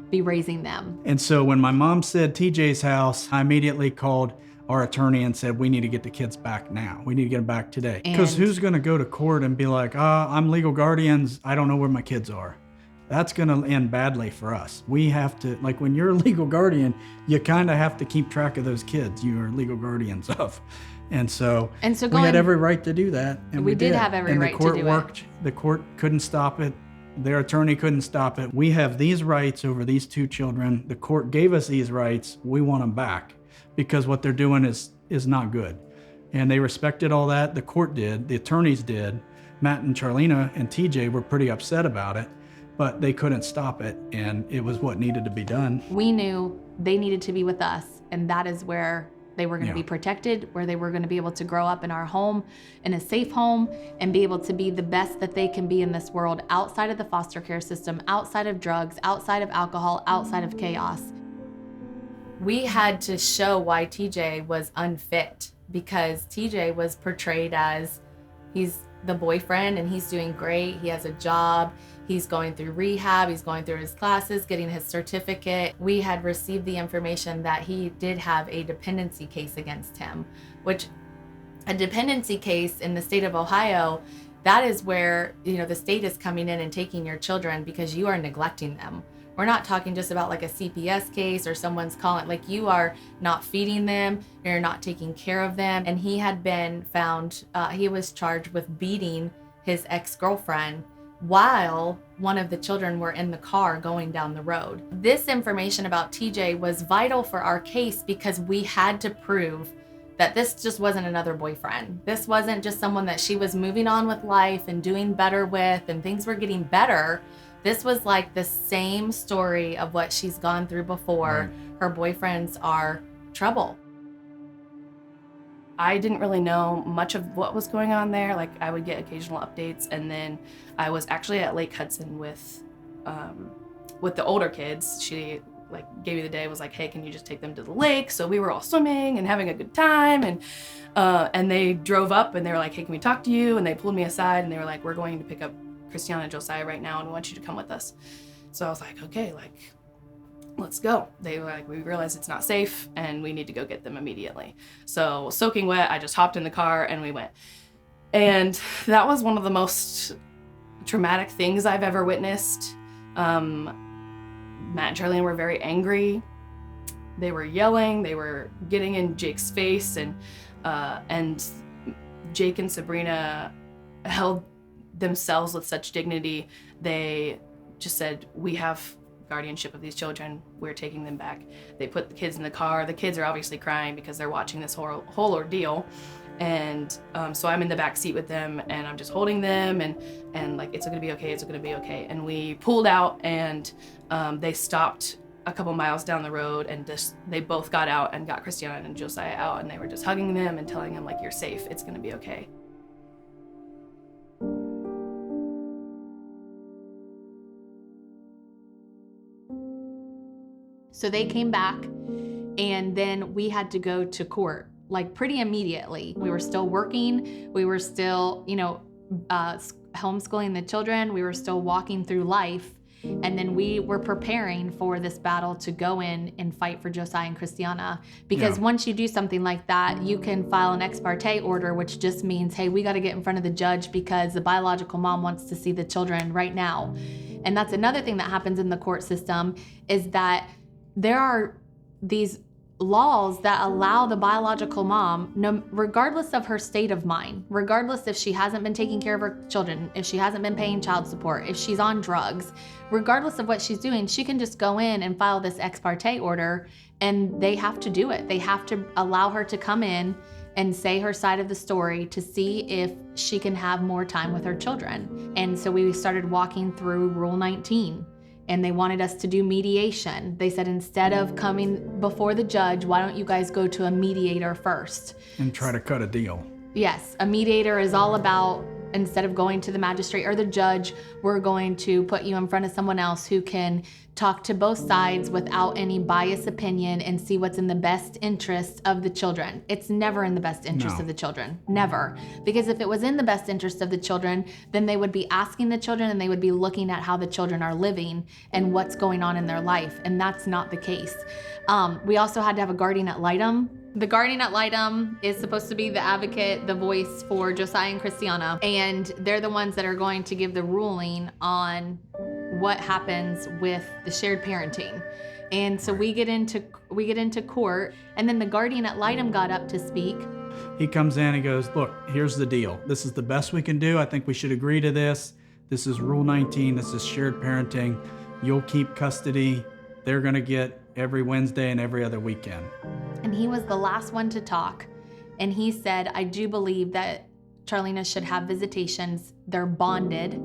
be raising them. And so when my mom said TJ's house, I immediately called our attorney and said, we need to get the kids back now. We need to get them back today. Because who's going to go to court and be like, I'm legal guardians, I don't know where my kids are. That's going to end badly for us. We have to, like when you're a legal guardian, you kind of have to keep track of those kids you are legal guardians of. And so we had every right to do that. And we did have every right to do it. The court couldn't stop it. Their attorney couldn't stop it. We have these rights over these two children. The court gave us these rights. We want them back because what they're doing is not good. And they respected all that. The court did. The attorneys did. Matt and Charlena and TJ were pretty upset about it, but they couldn't stop it. And it was what needed to be done. We knew they needed to be with us. And that is where they were going to be protected, where they were going to be able to grow up in our home, in a safe home, and be able to be the best that they can be in this world outside of the foster care system, outside of drugs, outside of alcohol, outside of chaos. We had to show why TJ was unfit, because TJ was portrayed as he's the boyfriend and he's doing great. He has a job. He's going through rehab. He's going through his classes, getting his certificate. We had received the information that he did have a dependency case against him, which a dependency case in the state of Ohio, that is where, the state is coming in and taking your children because you are neglecting them. We're not talking just about like a CPS case or someone's calling, like you are not feeding them, you're not taking care of them. And he had been found, he was charged with beating his ex-girlfriend while one of the children were in the car going down the road. This information about TJ was vital for our case because we had to prove that this just wasn't another boyfriend. This wasn't just someone that she was moving on with life and doing better with and things were getting better. This was like the same story of what she's gone through before. Right. Her boyfriends are trouble. I didn't really know much of what was going on there. Like I would get occasional updates, and then I was actually at Lake Hudson with the older kids. She gave me the day, was like, hey, can you just take them to the lake? So we were all swimming and having a good time, and they drove up and they were like, hey, can we talk to you? And they pulled me aside and they were like, we're going to pick up Christiana and Josiah right now and we want you to come with us. So I was like, okay, let's go. They were like, we realize it's not safe and we need to go get them immediately. So soaking wet, I just hopped in the car and we went. And that was one of the most traumatic things I've ever witnessed. Matt and Charlene were very angry. They were yelling, they were getting in Jake's face, and Jake and Sabrina held themselves with such dignity. They just said, we have guardianship of these children, we're taking them back. They put the kids in the car. The kids are obviously crying because they're watching this whole ordeal. And so I'm in the back seat with them and I'm just holding them and like, it's gonna be okay, it's gonna be okay. And we pulled out and they stopped a couple miles down the road and they both got out and got Christiana and Josiah out, and they were just hugging them and telling them like, you're safe, it's gonna be okay. So they came back and then we had to go to court, like pretty immediately. We were still working. We were still, homeschooling the children. We were still walking through life. And then we were preparing for this battle to go in and fight for Josiah and Christiana. Because once you do something like that, you can file an ex parte order, which just means, hey, we got to get in front of the judge because the biological mom wants to see the children right now. And that's another thing that happens in the court system, is that there are these laws that allow the biological mom, regardless of her state of mind, regardless if she hasn't been taking care of her children, if she hasn't been paying child support, if she's on drugs, regardless of what she's doing, she can just go in and file this ex parte order, and they have to do it. They have to allow her to come in and say her side of the story to see if she can have more time with her children. And so we started walking through Rule 19. And they wanted us to do mediation. They said, instead of coming before the judge, why don't you guys go to a mediator first? And try to cut a deal. Yes, a mediator is all about, instead of going to the magistrate or the judge, we're going to put you in front of someone else who can talk to both sides without any biased opinion and see what's in the best interest of the children. It's never in the best interest of the children, never. Because if it was in the best interest of the children, then they would be asking the children and they would be looking at how the children are living and what's going on in their life, and that's not the case. We also had to have a guardian ad litem. The guardian ad litem is supposed to be the advocate, the voice for Josiah and Christiana, and they're the ones that are going to give the ruling on what happens with the shared parenting. And so we get into court, and then the guardian ad litem got up to speak. He comes in and goes, look, here's the deal. This is the best we can do. I think we should agree to this. This is Rule 19. This is shared parenting. You'll keep custody. They're gonna get every Wednesday and every other weekend. And he was the last one to talk. And he said, I do believe that Charlena should have visitations. They're bonded.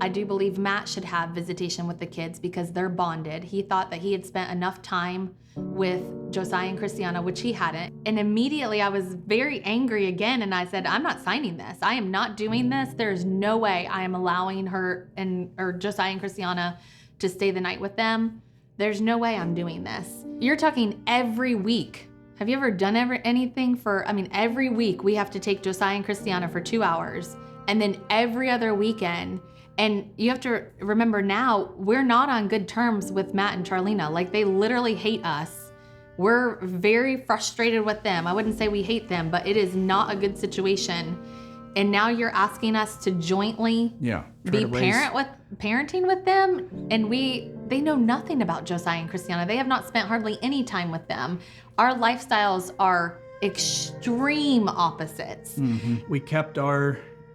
I do believe Matt should have visitation with the kids because they're bonded. He thought that he had spent enough time with Josiah and Christiana, which he hadn't. And immediately I was very angry again, and I said, I'm not signing this. I am not doing this. There's no way I am allowing her or Josiah and Christiana to stay the night with them. There's no way I'm doing this. You're talking every week. Have you ever done anything for, every week we have to take Josiah and Christiana for 2 hours, and then every other weekend. And you have to remember now, we're not on good terms with Matt and Charlena. Like, they literally hate us. We're very frustrated with them. I wouldn't say we hate them, but it is not a good situation. And now you're asking us to jointly be parenting with them, and they know nothing about Josiah and Christiana. They have not spent hardly any time with them. Our lifestyles are extreme opposites. We kept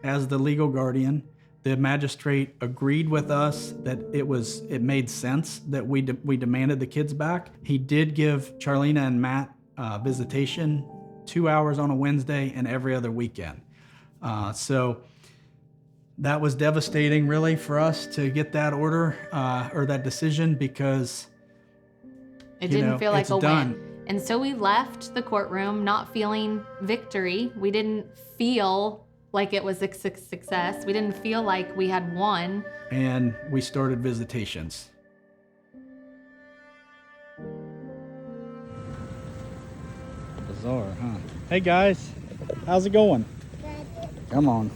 as the legal guardian. The magistrate agreed with us that it made sense that we demanded the kids back. He did give Charlena and Matt visitation 2 hours on a Wednesday and every other weekend. So that was devastating, really, for us to get that order or that decision, because it didn't feel like a done. win. And so we left the courtroom not feeling victory. We didn't feel like it was a success. We didn't feel like we had won. And we started visitations. Bizarre, huh? Hey guys, how's it going? Good. Come on.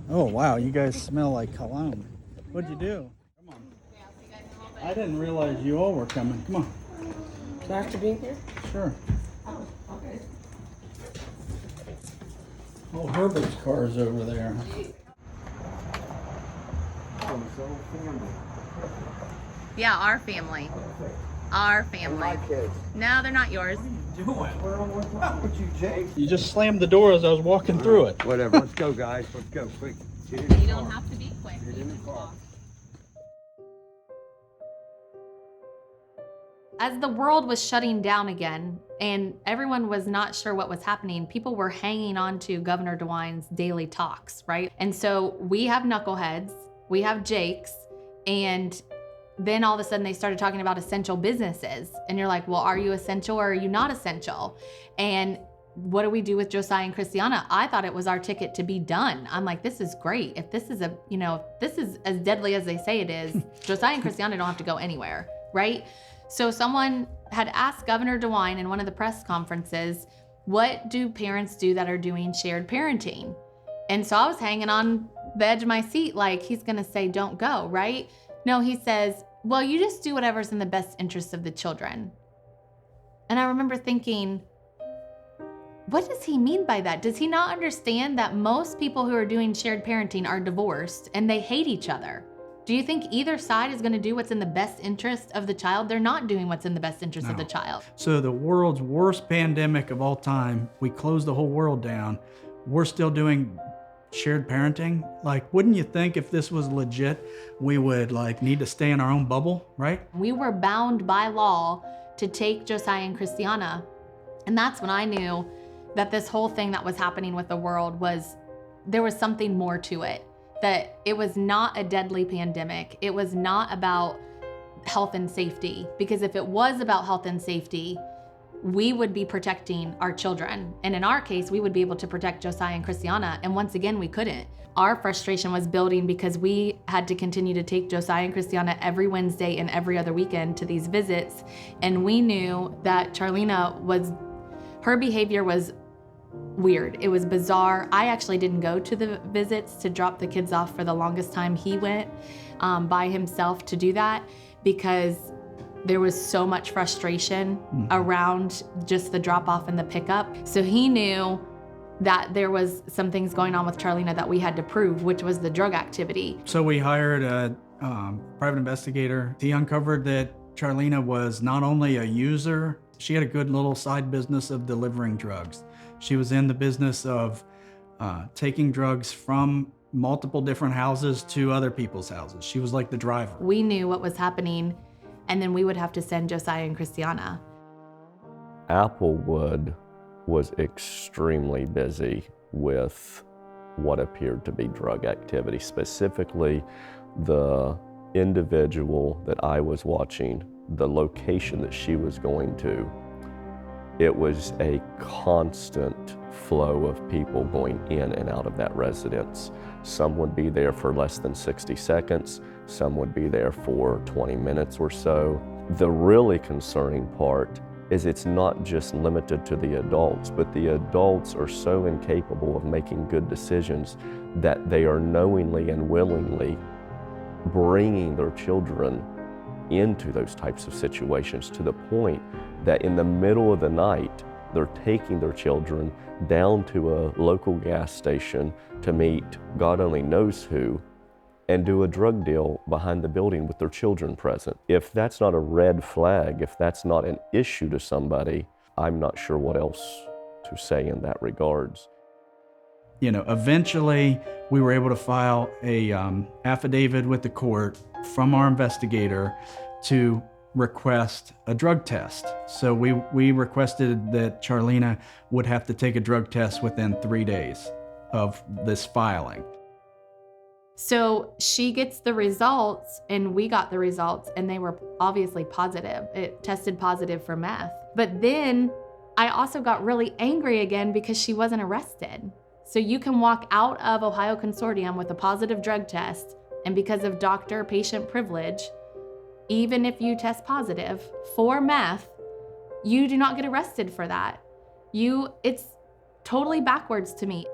Oh wow, you guys smell like cologne. What'd you do? Come on. I didn't realize you all were coming. Come on. Nice to be here. Sure. Oh, okay. Oh, Herbert's car's over there. Yeah, our family. Our family. My kids. No, they're not yours. What's wrong with you, Jake? You just slammed the door as I was walking through it. Whatever. Let's go, guys. Let's go. Quick. Get in the You car. don't have to be quick. Get in the car. As the world was shutting down again and everyone was not sure what was happening, people were hanging on to Governor DeWine's daily talks, right? And so we have knuckleheads, we have Jakes, and then all of a sudden they started talking about essential businesses. And you're like, well, are you essential or are you not essential? And what do we do with Josiah and Christiana? I thought it was our ticket to be done. I'm like, this is great. If this is if this is as deadly as they say it is, Josiah and Christiana don't have to go anywhere, right? So someone had asked Governor DeWine in one of the press conferences, what do parents do that are doing shared parenting? And so I was hanging on the edge of my seat like he's gonna say, don't go, right? No, he says, well, you just do whatever's in the best interest of the children. And I remember thinking, what does he mean by that? Does he not understand that most people who are doing shared parenting are divorced and they hate each other? Do you think either side is going to do what's in the best interest of the child? They're not doing what's in the best interest of the child. So the world's worst pandemic of all time, we closed the whole world down. We're still doing shared parenting. Like, wouldn't you think if this was legit, we would need to stay in our own bubble, right? We were bound by law to take Josiah and Christiana. And that's when I knew that this whole thing that was happening with the world there was something more to it. That it was not a deadly pandemic. It was not about health and safety. Because if it was about health and safety, we would be protecting our children. And in our case, we would be able to protect Josiah and Christiana. And once again, we couldn't. Our frustration was building because we had to continue to take Josiah and Christiana every Wednesday and every other weekend to these visits. And we knew that Charlena her behavior was weird. It was bizarre. I actually didn't go to the visits to drop the kids off for the longest time. He went by himself to do that because there was so much frustration around just the drop off and the pickup. So he knew that there was some things going on with Charlena that we had to prove, which was the drug activity. So we hired a private investigator. He uncovered that Charlena was not only a user, she had a good little side business of delivering drugs. She was in the business of taking drugs from multiple different houses to other people's houses. She was like the driver. We knew what was happening, and then we would have to send Josiah and Christiana. Applewood was extremely busy with what appeared to be drug activity, specifically the individual that I was watching, the location that she was going to. It was a constant flow of people going in and out of that residence. Some would be there for less than 60 seconds, some would be there for 20 minutes or so. The really concerning part is it's not just limited to the adults, but the adults are so incapable of making good decisions that they are knowingly and willingly bringing their children into those types of situations, to the point that in the middle of the night, they're taking their children down to a local gas station to meet God only knows who and do a drug deal behind the building with their children present. If that's not a red flag, if that's not an issue to somebody, I'm not sure what else to say in that regards. You know, eventually we were able to file a affidavit with the court from our investigator to request a drug test. So we requested that Charlena would have to take a drug test within 3 days of this filing. So she gets the results and we got the results and they were obviously positive. It tested positive for meth. But then I also got really angry again because she wasn't arrested. So you can walk out of Ohio Consortium with a positive drug test, and because of doctor-patient privilege, even if you test positive for meth, you do not get arrested for that. It's totally backwards to me.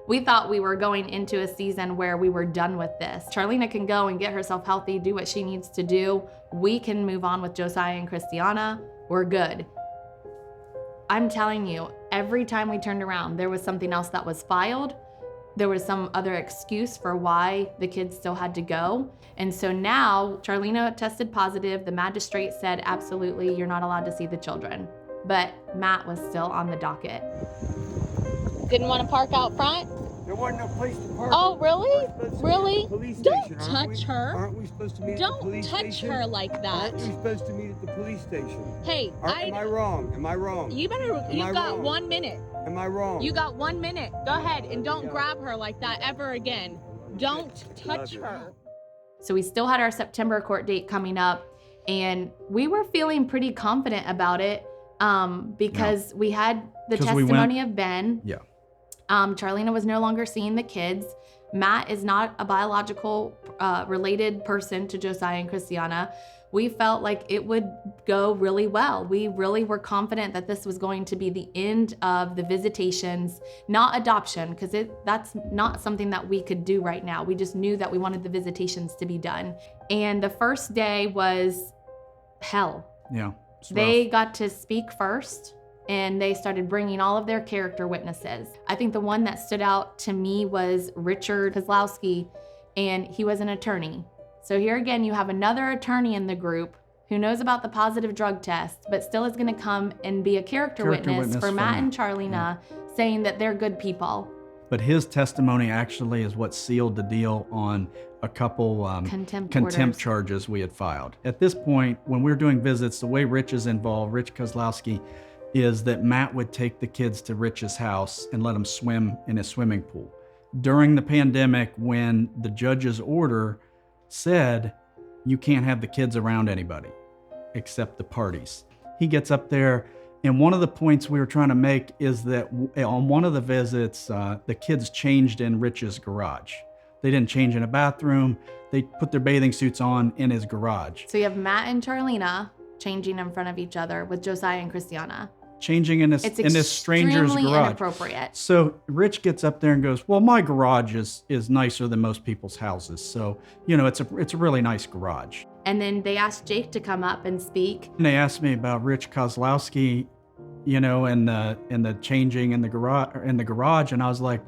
We thought we were going into a season where we were done with this. Charlena can go and get herself healthy, do what she needs to do. We can move on with Josiah and Christiana. We're good. I'm telling you, every time we turned around, there was something else that was filed. There was some other excuse for why the kids still had to go. And so now Charlena tested positive. The magistrate said, absolutely, you're not allowed to see the children. But Matt was still on the docket. Didn't want to park out front? There wasn't no place to park. Oh, really? Really? Police Don't station, touch her. Aren't we supposed to meet at the Don't police touch station? her like that. Aren't we supposed to meet at the police station? Hey, Am I wrong? Am I wrong? You better, Am you I got wrong? 1 minute. Am I wrong? You got 1 minute. Go ahead and don't grab her like that ever again. Don't touch her. So we still had our September court date coming up, and we were feeling pretty confident about it because we had the testimony of Ben. Yeah. Charlena was no longer seeing the kids. Matt is not a biological related person to Josiah and Christiana. We felt like it would go really well. We really were confident that this was going to be the end of the visitations, not adoption, because that's not something that we could do right now. We just knew that we wanted the visitations to be done. And the first day was hell. Yeah. They got to speak first, and they started bringing all of their character witnesses. I think the one that stood out to me was Richard Kozlowski, and he was an attorney. So here again, you have another attorney in the group who knows about the positive drug test, but still is gonna come and be a character witness for Matt and Charlena, saying that they're good people. But his testimony actually is what sealed the deal on a couple contempt charges we had filed. At this point, when we were doing visits, the way Rich is involved, Rich Kozlowski, is that Matt would take the kids to Rich's house and let them swim in his swimming pool. During the pandemic, when the judge's order said you can't have the kids around anybody except the parties, he gets up there, and one of the points we were trying to make is that on one of the visits, the kids changed in Rich's garage. They didn't change in a bathroom. They put their bathing suits on in his garage. So you have Matt and Charlena changing in front of each other with Josiah and Christiana. Changing in this stranger's garage. Inappropriate. So Rich gets up there and goes, well, my garage is nicer than most people's houses. So, you know, it's a really nice garage. And then they asked Jake to come up and speak. And they asked me about Rich Kozlowski, you know, and the changing in the garage. And I was like,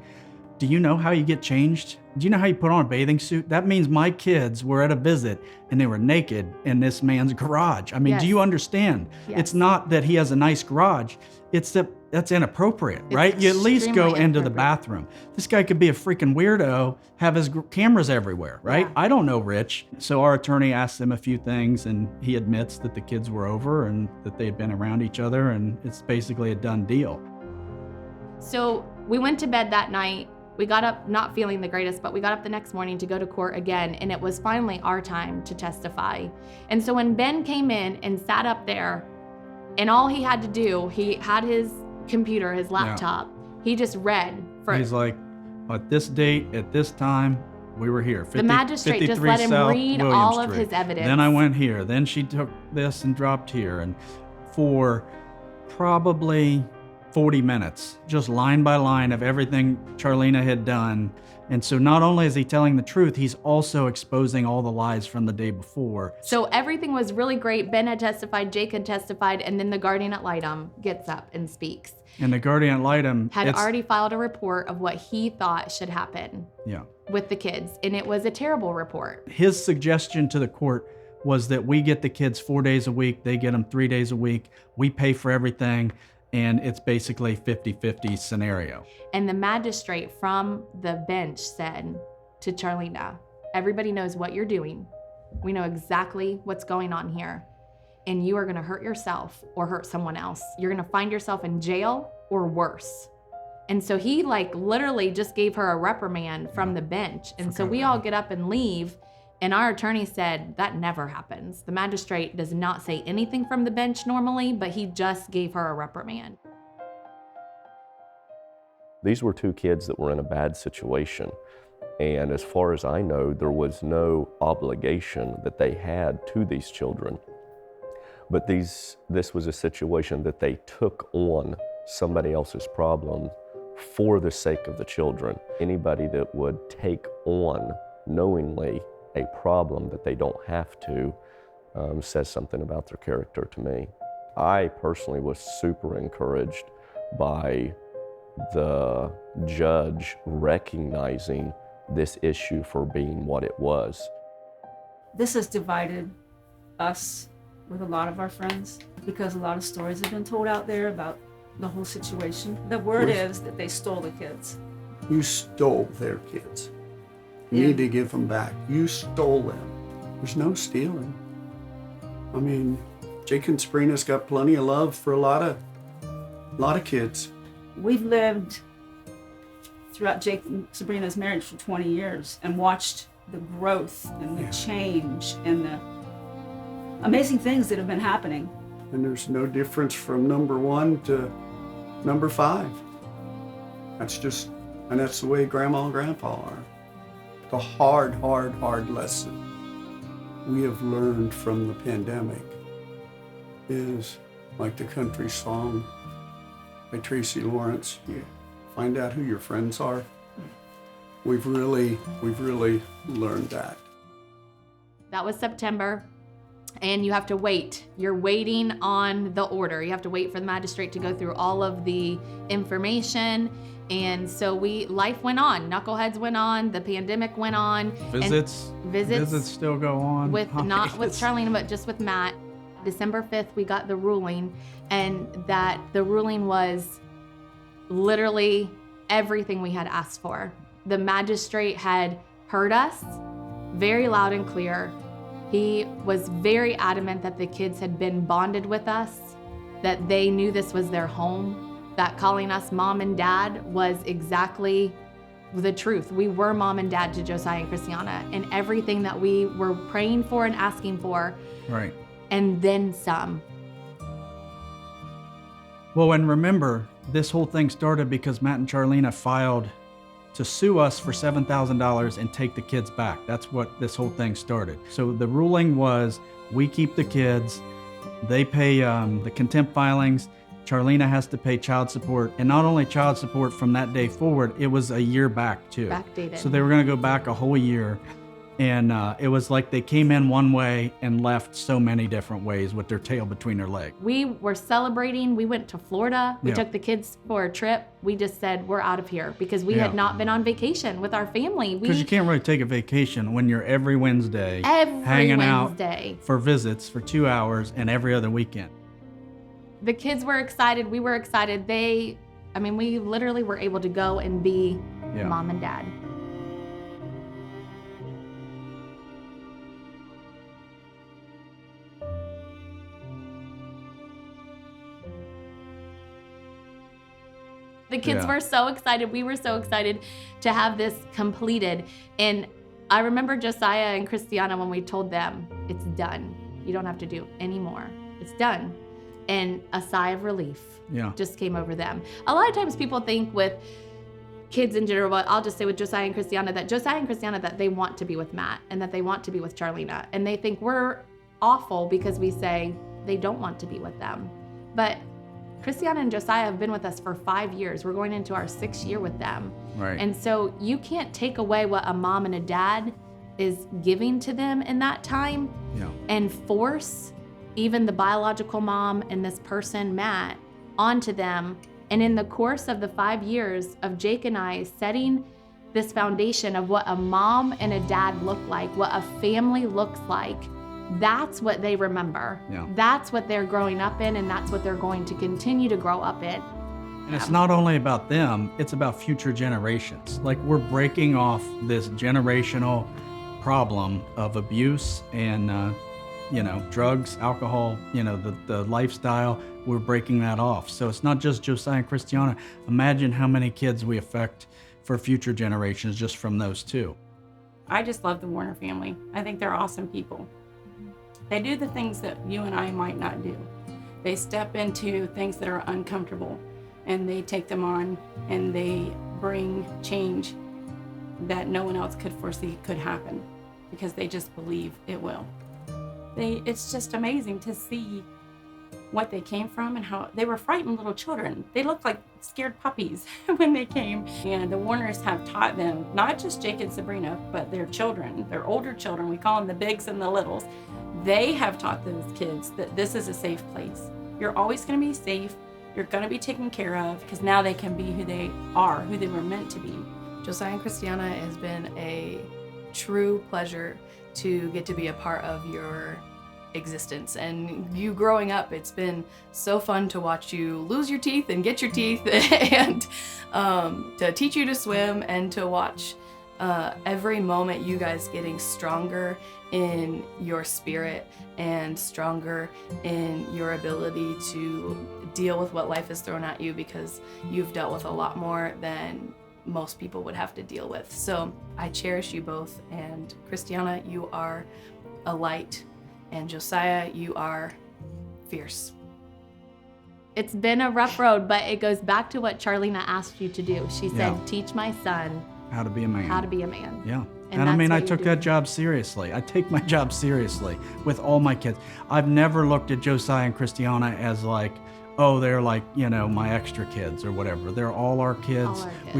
do you know how you get changed? Do you know how you put on a bathing suit? That means my kids were at a visit and they were naked in this man's garage. I mean, Yes. do you understand? Yes. It's not that he has a nice garage. It's that that's inappropriate, right? You at least go extremely into the bathroom. This guy could be a freaking weirdo, have his cameras everywhere, right? Yeah. I don't know Rich. So our attorney asked him a few things, and he admits that the kids were over and that they had been around each other, and it's basically a done deal. So we went to bed that night. We got up not feeling the greatest, but we got up the next morning to go to court again, and it was finally our time to testify. And so when Ben came in and sat up there, and all he had to do, he had his computer, his laptop, he just read. He's like, at this date, at this time, we were here. The magistrate just let him South read William all of Street. his evidence. Then I went here. Then she took this and dropped here. And for probably 40 minutes, just line by line of everything Charlena had done. And so not only is he telling the truth, he's also exposing all the lies from the day before. So everything was really great. Ben had testified, Jake had testified, and then the guardian ad litem gets up and speaks. And the guardian ad litem Had already filed a report of what he thought should happen with the kids, and it was a terrible report. His suggestion to the court was that we get the kids 4 days a week, they get them 3 days a week, we pay for everything, and it's basically 50-50 scenario. And the magistrate from the bench said to Charlena, everybody knows what you're doing. We know exactly what's going on here. And you are gonna hurt yourself or hurt someone else. You're gonna find yourself in jail or worse. And so he literally just gave her a reprimand from the bench. And so we all get up and leave. And our attorney said, that never happens. The magistrate does not say anything from the bench normally, but he just gave her a reprimand. These were two kids that were in a bad situation. And as far as I know, there was no obligation that they had to these children. But this was a situation that they took on somebody else's problem for the sake of the children. Anybody that would take on knowingly a problem that they don't have to says something about their character to me. I personally was super encouraged by the judge recognizing this issue for being what it was. This has divided us with a lot of our friends because a lot of stories have been told out there about the whole situation. The word is that they stole the kids. You stole their kids. You need to give them back. You stole them. There's no stealing. I mean, Jake and Sabrina's got plenty of love for a lot of kids. We've lived throughout Jake and Sabrina's marriage for 20 years and watched the growth and the change and the amazing things that have been happening. And there's no difference from number 1 to number 5. That's the way Grandma and Grandpa are. The hard lesson we have learned from the pandemic is like the country song by Tracy Lawrence, you find out who your friends are. We've really learned that. That was September, and you have to wait. You're waiting on the order. You have to wait for the magistrate to go through all of the information. And so life went on. Knuckleheads went on. The pandemic went on. Visits still go on. Not with Charlene, but just with Matt. December 5th, we got the ruling, and that the ruling was literally everything we had asked for. The magistrate had heard us very loud and clear. He was very adamant that the kids had been bonded with us, that they knew this was their home, that calling us mom and dad was exactly the truth. We were mom and dad to Josiah and Christiana, and everything that we were praying for and asking for. Right. And then some. Well, and remember, this whole thing started because Matt and Charlena filed to sue us for $7,000 and take the kids back. That's what this whole thing started. So the ruling was, we keep the kids, they pay the contempt filings, Charlena has to pay child support, and not only child support from that day forward, it was a year back too. Backdated. So they were gonna go back a whole year. And it was like they came in one way and left so many different ways with their tail between their legs. We were celebrating. We went to Florida. We took the kids for a trip. We just said, we're out of here because we had not been on vacation with our family. Because you can't really take a vacation when you're every Wednesday hanging out for visits for 2 hours and every other weekend. The kids were excited. We were excited. We literally were able to go and be mom and dad. The kids Yeah. were so excited. We were so excited to have this completed. And I remember Josiah and Christiana when we told them, it's done. You don't have to do any more. It's done. And a sigh of relief just came over them. A lot of times people think with kids in general, but I'll just say with Josiah and Christiana, that they want to be with Matt and that they want to be with Charlena. And they think we're awful because we say they don't want to be with them. But Christiana and Josiah have been with us for 5 years. We're going into our 6th year with them. Right. And so you can't take away what a mom and a dad is giving to them in that time and force even the biological mom and this person, Matt, onto them. And in the course of the 5 years of Jake and I setting this foundation of what a mom and a dad look like, what a family looks like, that's what they remember. Yeah. That's what they're growing up in, and that's what they're going to continue to grow up in. And it's not only about them, it's about future generations. Like, we're breaking off this generational problem of abuse and, drugs, alcohol, the lifestyle. We're breaking that off. So it's not just Josiah and Christiana. Imagine how many kids we affect for future generations just from those two. I just love the Warner family. I think they're awesome people. They do the things that you and I might not do. They step into things that are uncomfortable and they take them on, and they bring change that no one else could foresee could happen because they just believe it will. It's just amazing to see what they came from and how they were frightened little children. They looked like scared puppies when they came. And the Warners have taught them, not just Jake and Sabrina, but their children, their older children, we call them the bigs and the littles. They have taught those kids that this is a safe place. You're always gonna be safe. You're gonna be taken care of, because now they can be who they are, who they were meant to be. Josiah and Christiana, it has been a true pleasure to get to be a part of your existence and you growing up. It's been so fun to watch you lose your teeth and get your teeth and to teach you to swim and to watch every moment you guys getting stronger in your spirit and stronger in your ability to deal with what life has thrown at you, because you've dealt with a lot more than most people would have to deal with. So I cherish you both, and Christiana, you are a light, and Josiah, you are fierce. It's been a rough road, but it goes back to what Charlena asked you to do. She said, teach my son how to be a man. How to be a man. Yeah. And I mean, I that's what took you that job seriously. I take my job seriously with all my kids. I've never looked at Josiah and Christiana as like, oh, they're like, my extra kids or whatever. They're all our kids. All our kids.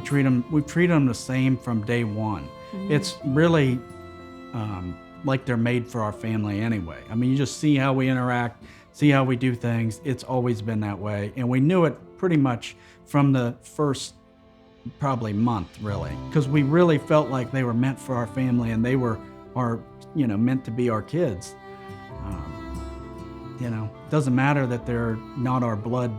We treat them the same from day one. Mhm. It's really like they're made for our family anyway. I mean, you just see how we interact, see how we do things. It's always been that way. And we knew it pretty much from the first probably month, really, because we really felt like they were meant for our family and they were meant to be our kids. Doesn't matter that they're not our blood,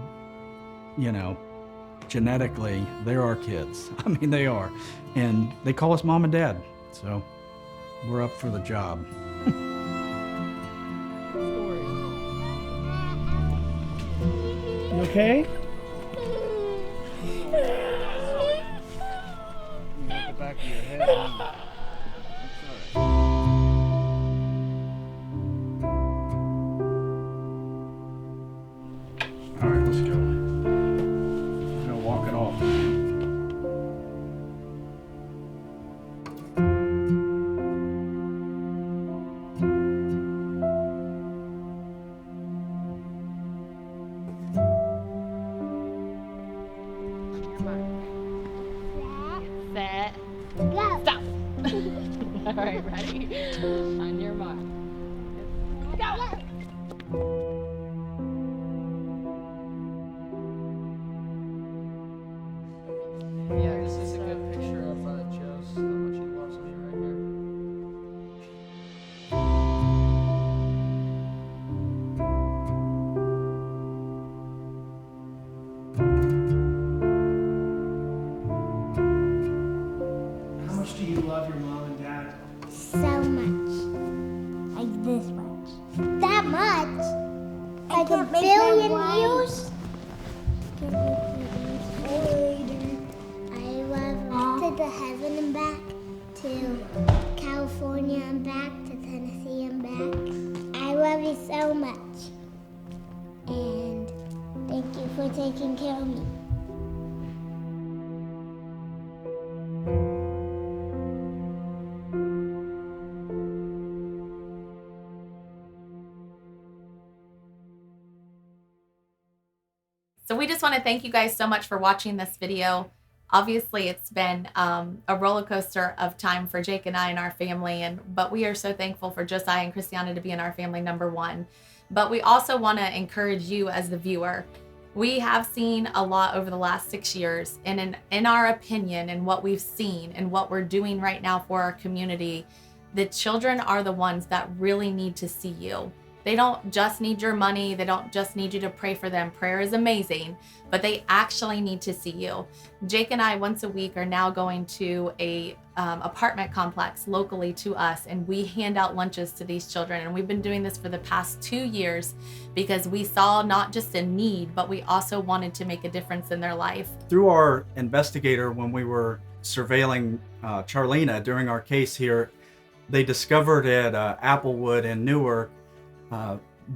genetically, they're our kids. I mean, they are. And they call us mom and dad. So we're up for the job. You okay? You hit the back of your head. That's all right. All right, let's go. I'm gonna walk it off. Set. Go. Stop. All right, ready? On your mark. Go. Yeah, this is a good picture of Joe's, how much he loves me right here. How much do you love your mom and dad? So much. Like this much. That much? Like a billion views? me. So we just want to thank you guys so much for watching this video. Obviously, it's been a roller coaster of time for Jake and I and our family, but we are so thankful for Josiah and Christiana to be in our family #1. But we also want to encourage you as the viewer. We have seen a lot over the last 6 years, and in our opinion and what we've seen and what we're doing right now for our community, the children are the ones that really need to see you. They don't just need your money. They don't just need you to pray for them. Prayer is amazing, but they actually need to see you. Jake and I once a week are now going to a apartment complex locally to us, and we hand out lunches to these children. And we've been doing this for the past 2 years because we saw not just a need, but we also wanted to make a difference in their life. Through our investigator, when we were surveilling Charlena during our case here, they discovered at Applewood in Newark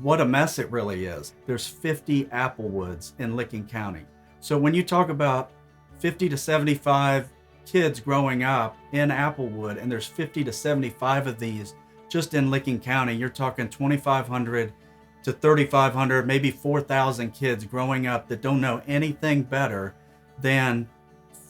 what a mess it really is. There's 50 Applewoods in Licking County. So when you talk about 50 to 75 kids growing up in Applewood, and there's 50 to 75 of these just in Licking County, you're talking 2,500 to 3,500, maybe 4,000 kids growing up that don't know anything better than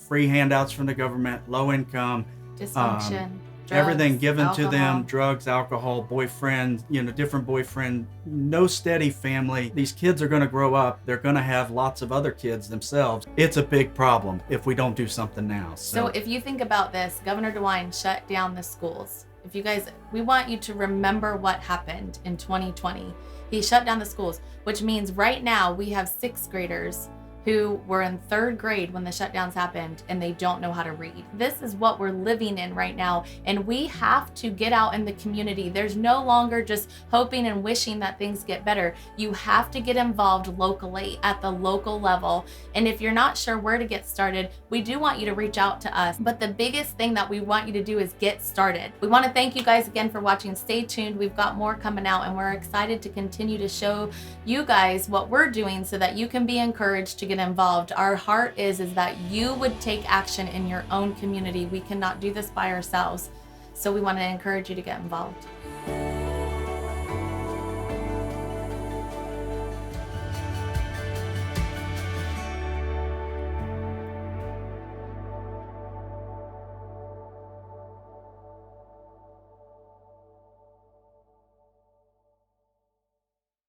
free handouts from the government, low income, Dysfunction. everything drugs, given to them, alcohol. drugs, alcohol, boyfriend, different boyfriend, no steady family. These kids are going to grow up. They're going to have lots of other kids themselves. It's a big problem if we don't do something now. So if you think about this, Governor DeWine shut down the schools. If you guys, we want you to remember what happened in 2020. He shut down the schools, which means right now we have 6th graders who were in 3rd grade when the shutdowns happened, and they don't know how to read. This is what we're living in right now, and we have to get out in the community. There's no longer just hoping and wishing that things get better. You have to get involved locally at the local level. And if you're not sure where to get started, we do want you to reach out to us. But the biggest thing that we want you to do is get started. We want to thank you guys again for watching. Stay tuned. We've got more coming out, and we're excited to continue to show you guys what we're doing so that you can be encouraged to get involved. Our heart is that you would take action in your own community. We cannot do this by ourselves. So we want to encourage you to get involved.